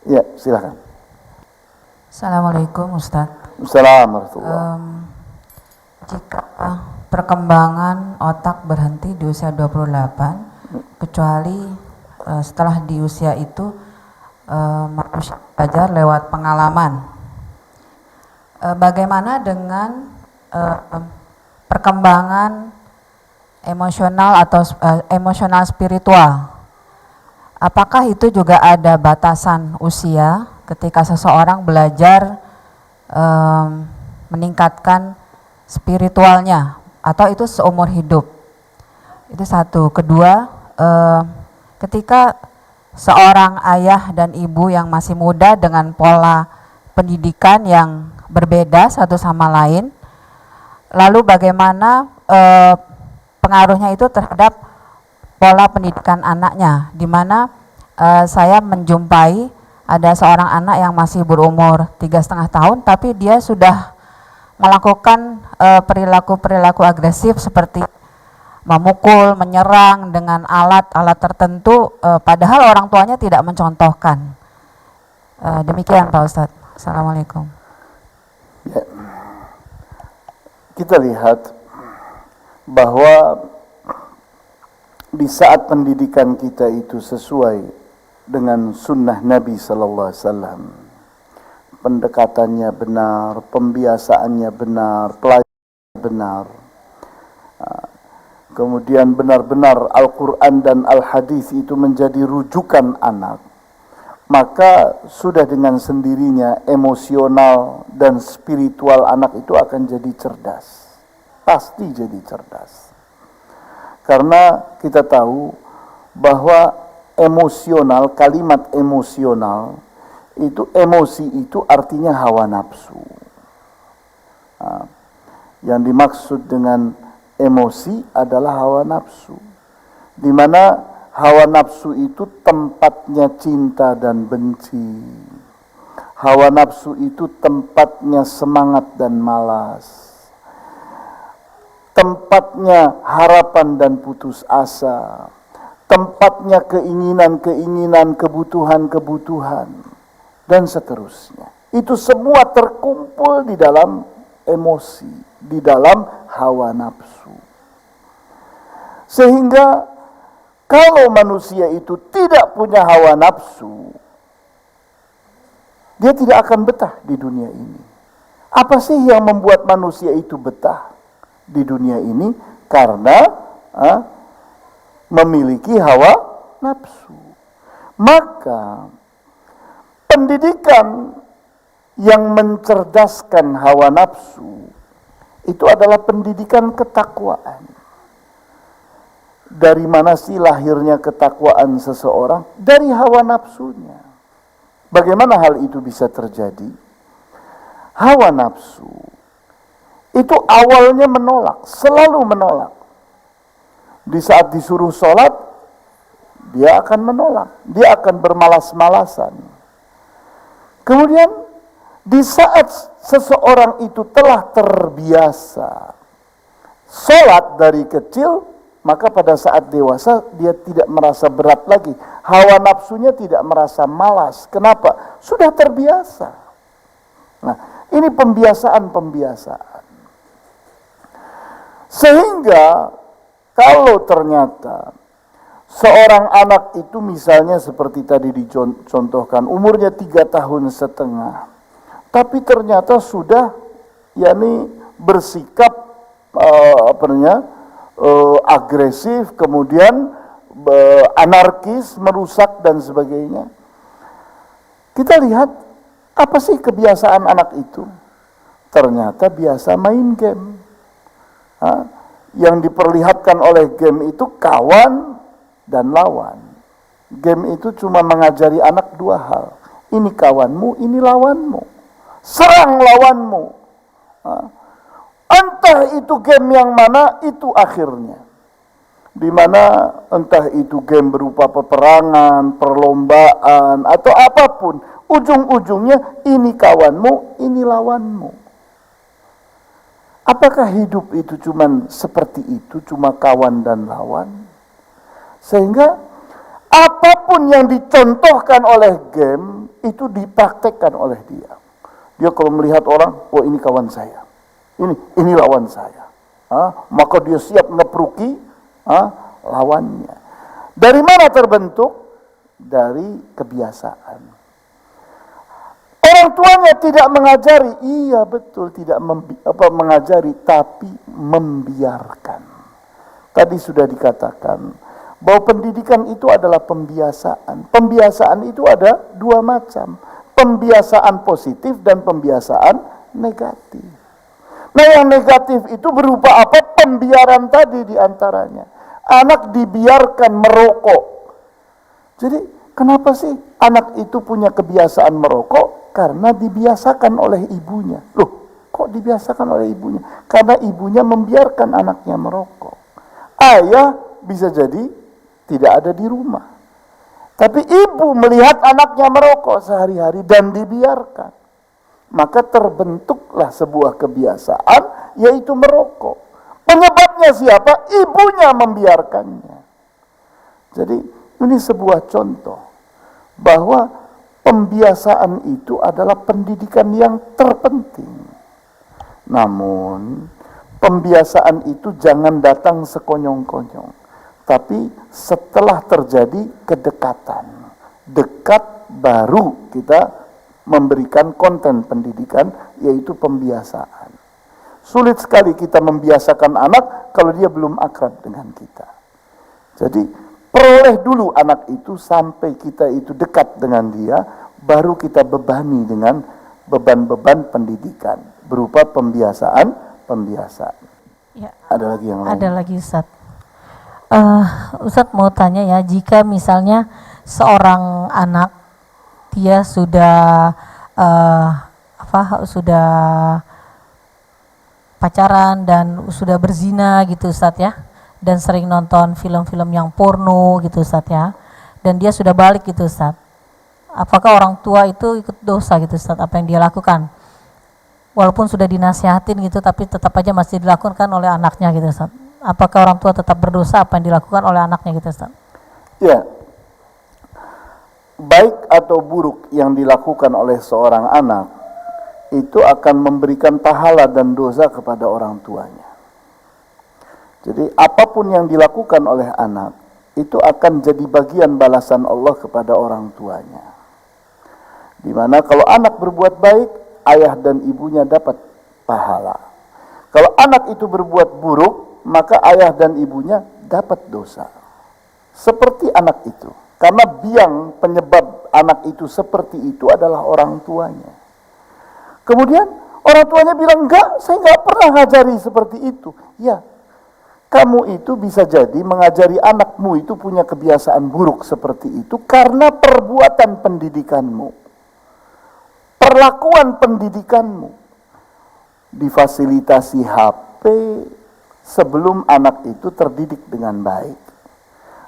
Ya, silakan. Assalamualaikum Ustaz. Assalamualaikum warahmatullahi. Jika perkembangan otak berhenti di usia 28, kecuali setelah di usia itu manusia belajar lewat pengalaman. Bagaimana dengan perkembangan emosional atau emosional spiritual? Apakah itu juga ada batasan usia ketika seseorang belajar meningkatkan spiritualnya, atau itu seumur hidup? Itu satu. Kedua, ketika seorang ayah dan ibu yang masih muda dengan pola pendidikan yang berbeda satu sama lain, lalu bagaimana pengaruhnya itu terhadap pola pendidikan anaknya, di mana saya menjumpai ada seorang anak yang masih berumur 3,5 tahun, tapi dia sudah melakukan perilaku-perilaku agresif seperti memukul, menyerang dengan alat-alat tertentu, padahal orang tuanya tidak mencontohkan. Demikian Pak Ustadz. Assalamualaikum. Ya. Kita lihat bahwa di saat pendidikan kita itu sesuai dengan sunnah Nabi Sallallahu Alaihi Wasallam, pendekatannya benar, pembiasaannya benar, pelajarannya benar, kemudian benar-benar Al-Quran dan Al-Hadis itu menjadi rujukan anak, maka sudah dengan sendirinya emosional dan spiritual anak itu akan jadi cerdas. Pasti jadi cerdas. Karena kita tahu bahwa emosional, kalimat emosional, itu emosi itu artinya hawa nafsu. Nah, yang dimaksud dengan emosi adalah hawa nafsu, di mana hawa nafsu itu tempatnya cinta dan benci. Hawa nafsu itu tempatnya semangat dan malas, tempatnya harapan dan putus asa, tempatnya keinginan-keinginan, kebutuhan-kebutuhan, dan seterusnya. Itu semua terkumpul di dalam emosi, di dalam hawa nafsu. Sehingga kalau manusia itu tidak punya hawa nafsu, dia tidak akan betah di dunia ini. Apa sih yang membuat manusia itu betah di dunia ini? Karena memiliki hawa nafsu. Maka pendidikan yang mencerdaskan hawa nafsu itu adalah pendidikan ketakwaan. Dari mana sih lahirnya ketakwaan seseorang? Dari hawa nafsunya. Bagaimana hal itu bisa terjadi? Hawa nafsu itu awalnya menolak, selalu menolak. Di saat disuruh sholat, dia akan menolak, dia akan bermalas-malasan. Kemudian di saat seseorang itu telah terbiasa sholat dari kecil, maka pada saat dewasa dia tidak merasa berat lagi. Hawa nafsunya tidak merasa malas. Kenapa? Sudah terbiasa. Nah, ini pembiasaan-pembiasaan. Sehingga kalau ternyata seorang anak itu misalnya seperti tadi dicontohkan, umurnya 3,5 tahun, tapi ternyata sudah bersikap agresif, kemudian anarkis, merusak dan sebagainya. Kita lihat apa sih kebiasaan anak itu? Ternyata biasa main game. Yang diperlihatkan oleh game itu kawan dan lawan. Game itu cuma mengajari anak 2 hal. Ini kawanmu, ini lawanmu. Serang lawanmu. Entah itu game yang mana, itu akhirnya. Di mana entah itu game berupa peperangan, perlombaan, atau apapun, ujung-ujungnya ini kawanmu, ini lawanmu. Apakah hidup itu cuma seperti itu, cuma kawan dan lawan? Sehingga apapun yang dicontohkan oleh game, itu dipraktekkan oleh dia. Dia kalau melihat orang, oh ini kawan saya, ini lawan saya, maka dia siap ngepruki lawannya. Dari mana terbentuk? Dari kebiasaan. Orang tuanya tidak mengajari, iya betul, tidak mengajari, tapi membiarkan. Tadi sudah dikatakan bahwa pendidikan itu adalah pembiasaan. Pembiasaan itu ada dua macam, pembiasaan positif dan pembiasaan negatif. Nah, yang negatif itu berupa apa? Pembiaran tadi diantaranya. Anak dibiarkan merokok. Jadi kenapa sih anak itu punya kebiasaan merokok? Karena dibiasakan oleh ibunya. Loh, kok dibiasakan oleh ibunya? Karena ibunya membiarkan anaknya merokok. Ayah bisa jadi tidak ada di rumah, tapi ibu melihat anaknya merokok sehari-hari dan dibiarkan. Maka terbentuklah sebuah kebiasaan, yaitu merokok. Penyebabnya siapa? Ibunya membiarkannya. Jadi ini sebuah contoh bahwa pembiasaan itu adalah pendidikan yang terpenting. Namun pembiasaan itu jangan datang sekonyong-konyong, tapi setelah terjadi kedekatan, dekat baru kita memberikan konten pendidikan, yaitu pembiasaan. Sulit sekali kita membiasakan anak kalau dia belum akrab dengan kita. Jadi peroleh dulu anak itu sampai kita itu dekat dengan dia, baru kita bebani dengan beban-beban pendidikan berupa pembiasaan. Ya. Ada lagi yang lain? Ada lagi, Ustaz. Ustaz mau tanya ya, jika misalnya seorang anak dia sudah sudah pacaran dan sudah berzina gitu, Ustaz ya, dan sering nonton film-film yang porno gitu, Ustaz ya, dan dia sudah balik gitu, Ustaz. Apakah orang tua itu ikut dosa gitu, Ustaz, apa yang dia lakukan? Walaupun sudah dinasihatin gitu, tapi tetap aja masih dilakukan oleh anaknya gitu, Ustaz. Apakah orang tua tetap berdosa apa yang dilakukan oleh anaknya gitu, Ustaz? Ya, baik atau buruk yang dilakukan oleh seorang anak itu akan memberikan pahala dan dosa kepada orang tuanya. Jadi apapun yang dilakukan oleh anak itu akan jadi bagian balasan Allah kepada orang tuanya. Dimana kalau anak berbuat baik, ayah dan ibunya dapat pahala. Kalau anak itu berbuat buruk, maka ayah dan ibunya dapat dosa. Seperti anak itu. Karena biang penyebab anak itu seperti itu adalah orang tuanya. Kemudian orang tuanya bilang, enggak, saya enggak pernah ngajari seperti itu. Ya, kamu itu bisa jadi mengajari anakmu itu punya kebiasaan buruk seperti itu karena perbuatan pendidikanmu, perlakuan pendidikanmu. Difasilitasi HP sebelum anak itu terdidik dengan baik.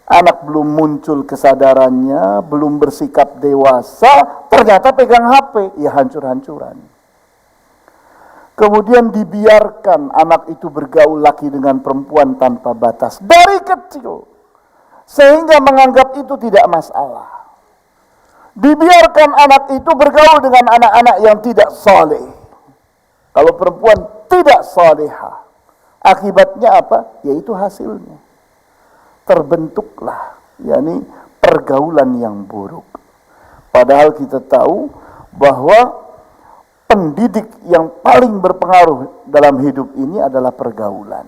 Anak belum muncul kesadarannya, belum bersikap dewasa, ternyata pegang HP, ya hancur-hancuran. Kemudian dibiarkan anak itu bergaul laki dengan perempuan tanpa batas dari kecil, sehingga menganggap itu tidak masalah. Dibiarkan anak itu bergaul dengan anak-anak yang tidak saleh. Kalau perempuan tidak salehah, akibatnya apa? Yaitu hasilnya terbentuklah, yakni pergaulan yang buruk. Padahal kita tahu bahwa pendidik yang paling berpengaruh dalam hidup ini adalah pergaulan.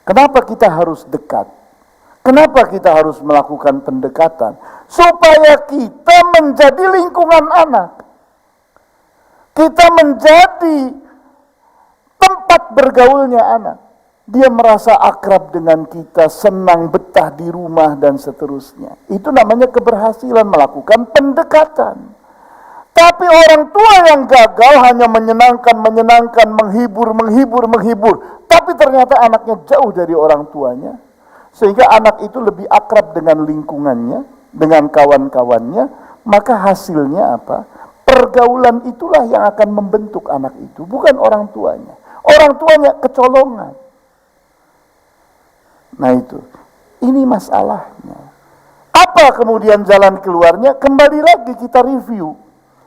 Kenapa kita harus dekat? Kenapa kita harus melakukan pendekatan? Supaya kita menjadi lingkungan anak. Kita menjadi tempat bergaulnya anak. Dia merasa akrab dengan kita, senang betah di rumah dan seterusnya. Itu namanya keberhasilan melakukan pendekatan. Tapi orang tua yang gagal hanya menyenangkan, menghibur. Tapi ternyata anaknya jauh dari orang tuanya. Sehingga anak itu lebih akrab dengan lingkungannya, dengan kawan-kawannya. Maka hasilnya apa? Pergaulan itulah yang akan membentuk anak itu, bukan orang tuanya. Orang tuanya kecolongan. Nah itu, ini masalahnya. Apa kemudian jalan keluarnya? Kembali lagi kita review.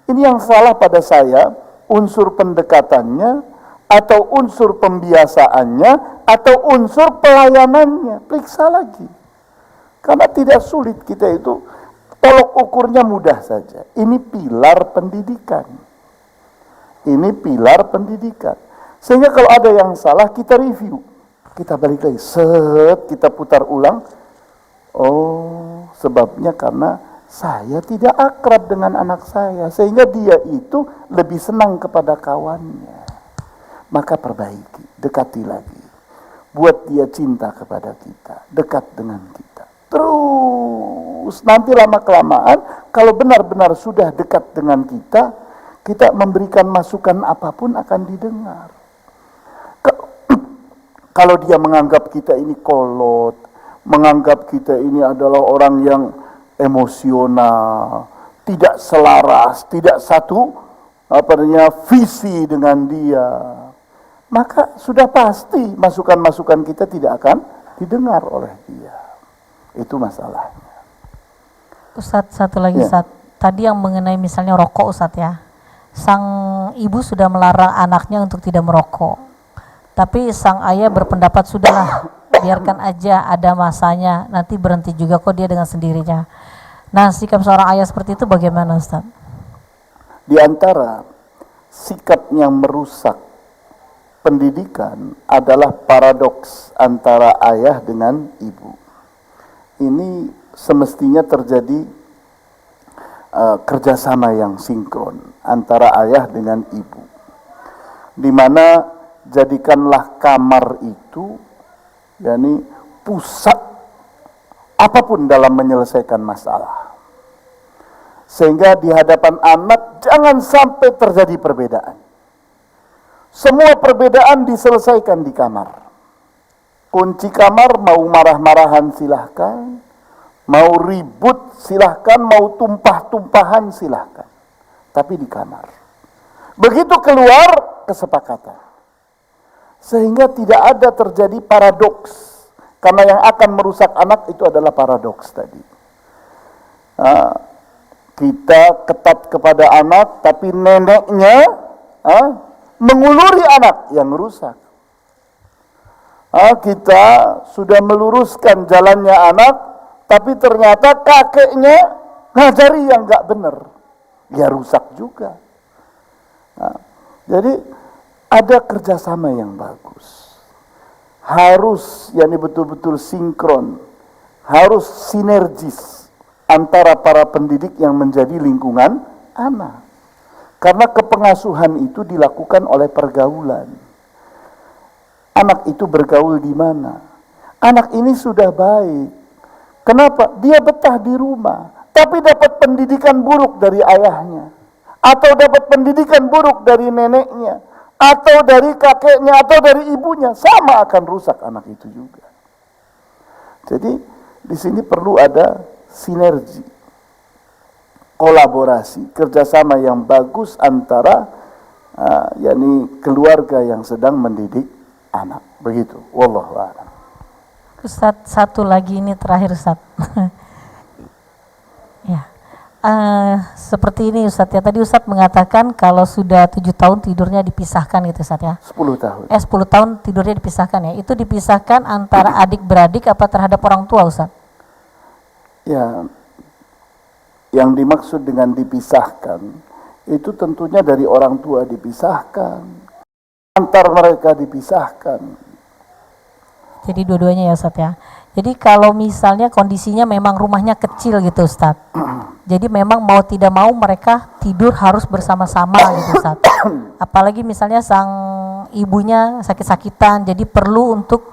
Ini yang salah pada saya, unsur pendekatannya, atau unsur pembiasaannya, atau unsur pelayanannya. Periksa lagi. Karena tidak sulit kita itu, tolok ukurnya mudah saja. Ini pilar pendidikan. Ini pilar pendidikan. Sehingga kalau ada yang salah, kita review. Kita balik lagi, kita putar ulang. Oh, sebabnya karena saya tidak akrab dengan anak saya, sehingga dia itu lebih senang kepada kawannya. Maka perbaiki, dekati lagi. Buat dia cinta kepada kita, dekat dengan kita. Terus, nanti lama-kelamaan, kalau benar-benar sudah dekat dengan kita, kita memberikan masukan apapun akan didengar. Kalau dia menganggap kita ini kolot, menganggap kita ini adalah orang yang emosional, tidak selaras, tidak satu visi dengan dia, maka sudah pasti masukan-masukan kita tidak akan didengar oleh dia. Itu masalahnya. Ustadz, satu lagi Ustadz, tadi yang mengenai misalnya rokok Ustadz ya, sang ibu sudah melarang anaknya untuk tidak merokok, tapi sang ayah berpendapat sudahlah, biarkan aja, ada masanya, nanti berhenti juga kok dia dengan sendirinya. Nah, sikap seorang ayah seperti itu bagaimana Ustaz? Di antara sikap yang merusak pendidikan adalah paradoks antara ayah dengan ibu. Ini semestinya terjadi kerjasama yang sinkron antara ayah dengan ibu. Di mana jadikanlah kamar itu yakni pusat apapun dalam menyelesaikan masalah. Sehingga di hadapan anak jangan sampai terjadi perbedaan. Semua perbedaan diselesaikan di kamar. Kunci kamar, mau marah-marahan silahkan, mau ribut silahkan, mau tumpah-tumpahan silahkan. Tapi di kamar. Begitu keluar, kesepakatan. Sehingga tidak ada terjadi paradoks. Karena yang akan merusak anak itu adalah paradoks tadi. Kita ketat kepada anak, tapi neneknya menguluri anak yang rusak. Kita sudah meluruskan jalannya anak, tapi ternyata kakeknya ngajari yang gak benar. Ya rusak juga. Jadi ada kerjasama yang bagus. Harus, yakni betul-betul sinkron, harus sinergis antara para pendidik yang menjadi lingkungan anak. Karena kepengasuhan itu dilakukan oleh pergaulan. Anak itu bergaul di mana? Anak ini sudah baik. Kenapa? Dia betah di rumah, tapi dapat pendidikan buruk dari ayahnya, atau dapat pendidikan buruk dari neneknya, atau dari kakeknya, atau dari ibunya, sama akan rusak anak itu juga. Jadi di sini perlu ada sinergi, kolaborasi, kerjasama yang bagus antara yakni keluarga yang sedang mendidik anak. Begitu. Wallahu a'lam. Ustadz, satu lagi ini terakhir Ustadz. Ya. Seperti ini Ustadz ya, tadi Ustadz mengatakan kalau sudah 7 tahun tidurnya dipisahkan gitu Ustadz ya. 10 tahun. 10 tahun tidurnya dipisahkan ya. Itu dipisahkan antara adik beradik apa terhadap orang tua Ustadz? Ya, yang dimaksud dengan dipisahkan itu tentunya dari orang tua dipisahkan, antar mereka dipisahkan. Jadi dua-duanya ya Ustadz ya. Jadi kalau misalnya kondisinya memang rumahnya kecil gitu Ustadz, jadi memang mau tidak mau mereka tidur harus bersama-sama gitu Ustadz. Apalagi misalnya sang ibunya sakit-sakitan, jadi perlu untuk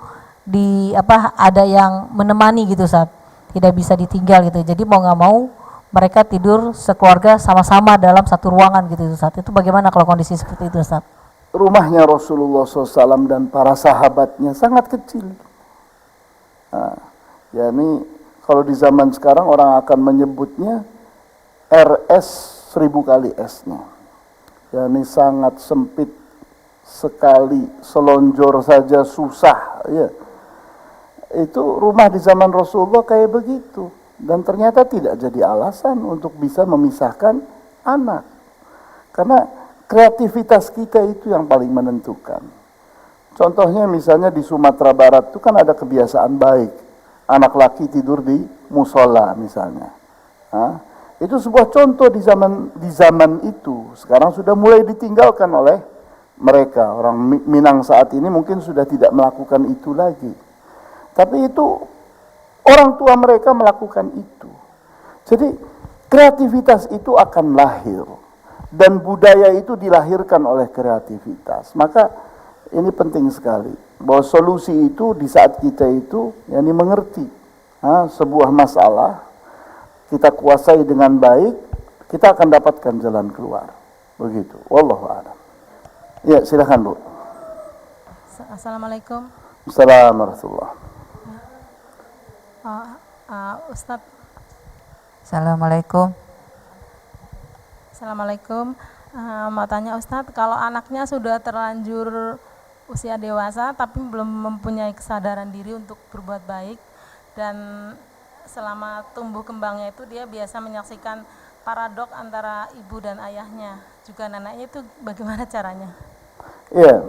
ada yang menemani gitu Ustadz. Tidak bisa ditinggal gitu. Jadi mau nggak mau mereka tidur sekeluarga sama-sama dalam satu ruangan gitu Ustaz. Itu bagaimana kalau kondisi seperti itu Ustaz? Rumahnya Rasulullah SAW dan para sahabatnya sangat kecil. Nah, ya ini kalau di zaman sekarang orang akan menyebutnya RS 1000 kali S-nya. Ya ini sangat sempit sekali, selonjor saja susah. Ya. Itu rumah di zaman Rasulullah kayak begitu. Dan ternyata tidak jadi alasan untuk bisa memisahkan anak. Karena kreativitas kita itu yang paling menentukan. Contohnya misalnya di Sumatera Barat itu kan ada kebiasaan baik. Anak laki tidur di musola misalnya. Nah, itu sebuah contoh di zaman itu. Sekarang sudah mulai ditinggalkan oleh mereka. Orang Minang saat ini mungkin sudah tidak melakukan itu lagi. Tapi itu orang tua mereka melakukan itu. Jadi kreativitas itu akan lahir. Dan budaya itu dilahirkan oleh kreativitas. Maka ini penting sekali. Bahwa solusi itu di saat kita itu yakni mengerti sebuah masalah. Kita kuasai dengan baik, kita akan dapatkan jalan keluar. Begitu. Wallahu a'lam. Ya, silakan Bu. Assalamualaikum. Assalamualaikum warahmatullahi Ustadz. Assalamualaikum. Assalamualaikum. Mau tanya Ustadz, kalau anaknya sudah terlanjur usia dewasa tapi belum mempunyai kesadaran diri untuk berbuat baik, dan selama tumbuh kembangnya itu dia biasa menyaksikan paradok antara ibu dan ayahnya, juga neneknya, itu bagaimana caranya? Iya.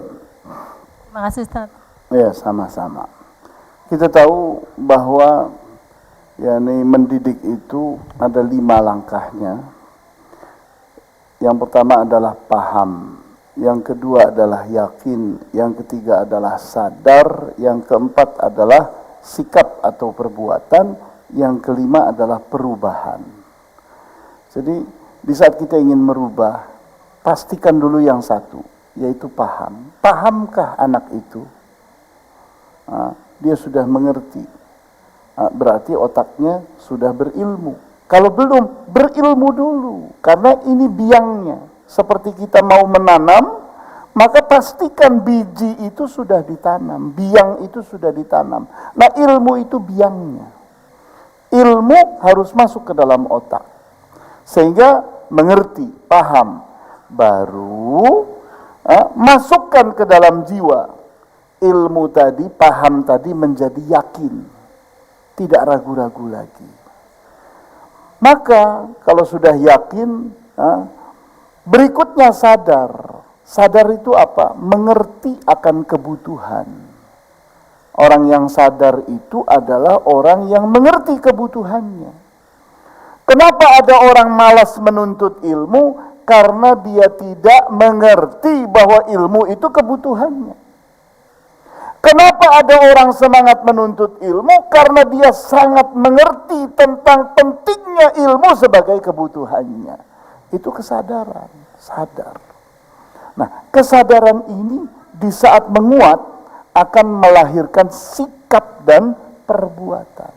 Terima kasih Ustadz. Ya, sama-sama. Kita tahu bahwa yakni mendidik itu ada 5 langkahnya. Yang pertama adalah paham, yang kedua adalah yakin, yang ketiga adalah sadar, yang keempat adalah sikap atau perbuatan, yang kelima adalah perubahan. Jadi di saat kita ingin merubah, pastikan dulu yang satu, yaitu paham. Pahamkah anak itu? Dia sudah mengerti. Berarti otaknya sudah berilmu. Kalau belum, berilmu dulu. Karena ini biangnya. Seperti kita mau menanam, maka pastikan biji itu sudah ditanam. Biang itu sudah ditanam. Nah, ilmu itu biangnya. Ilmu harus masuk ke dalam otak. Sehingga mengerti, paham. Baru masukkan ke dalam jiwa. Ilmu tadi, paham tadi menjadi yakin. Tidak ragu-ragu lagi. Maka kalau sudah yakin, berikutnya sadar. Sadar itu apa? Mengerti akan kebutuhan. Orang yang sadar itu adalah orang yang mengerti kebutuhannya. Kenapa ada orang malas menuntut ilmu? Karena dia tidak mengerti bahwa ilmu itu kebutuhannya. Kenapa ada orang semangat menuntut ilmu? Karena dia sangat mengerti tentang pentingnya ilmu sebagai kebutuhannya. Itu kesadaran, sadar. Nah, kesadaran ini di saat menguat akan melahirkan sikap dan perbuatan.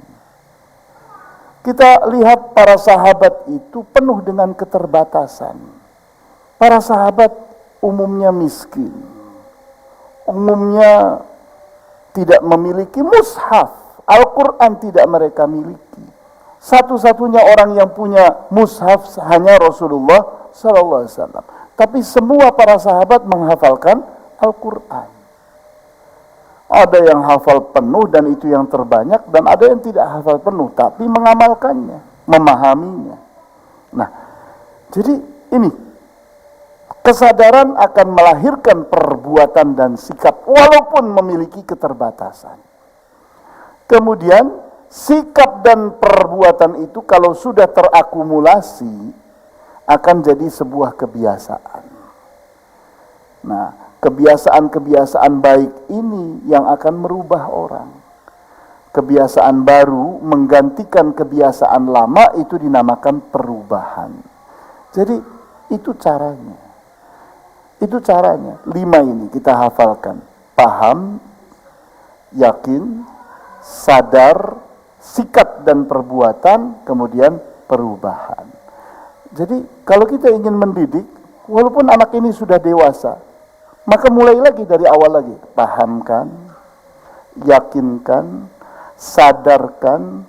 Kita lihat para sahabat itu penuh dengan keterbatasan. Para sahabat umumnya miskin. Umumnya tidak memiliki mushaf. Al-Quran tidak mereka miliki. Satu-satunya orang yang punya mushaf hanya Rasulullah SAW. Tapi semua para sahabat menghafalkan Al-Quran. Ada yang hafal penuh dan itu yang terbanyak, dan ada yang tidak hafal penuh tapi mengamalkannya, memahaminya. Nah, jadi ini kesadaran akan melahirkan perbuatan dan sikap walaupun memiliki keterbatasan. Kemudian sikap dan perbuatan itu kalau sudah terakumulasi akan jadi sebuah kebiasaan. Nah, kebiasaan-kebiasaan baik ini yang akan merubah orang. Kebiasaan baru menggantikan kebiasaan lama, itu dinamakan perubahan. Jadi itu caranya. Itu caranya. 5 ini kita hafalkan. Paham, yakin, sadar, sikap dan perbuatan, kemudian perubahan. Jadi kalau kita ingin mendidik, walaupun anak ini sudah dewasa, maka mulai lagi dari awal lagi. Pahamkan, yakinkan, sadarkan,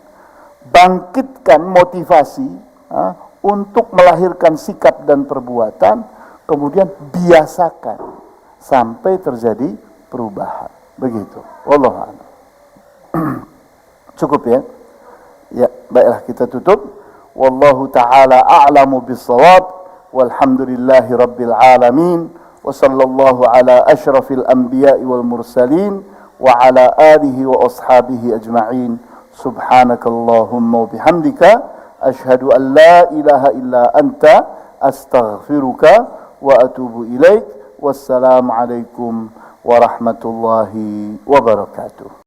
bangkitkan motivasi untuk melahirkan sikap dan perbuatan, kemudian biasakan sampai terjadi perubahan. Begitu. Wallahu a'lam. Cukup ya? Ya, baiklah kita tutup. Wallahu ta'ala a'lamu bis-shawab. Walhamdulillahi rabbil alamin. Wa sallallahu ala asyrafil anbiya'i wal mursalin wa ala alihi wa ashabihi ajma'in. Subhanakallahumma wa bihamdika asyhadu an la ilaha illa anta astaghfiruka wa atubu ilaik. Wassalamu alaikum warahmatullahi wabarakatuh.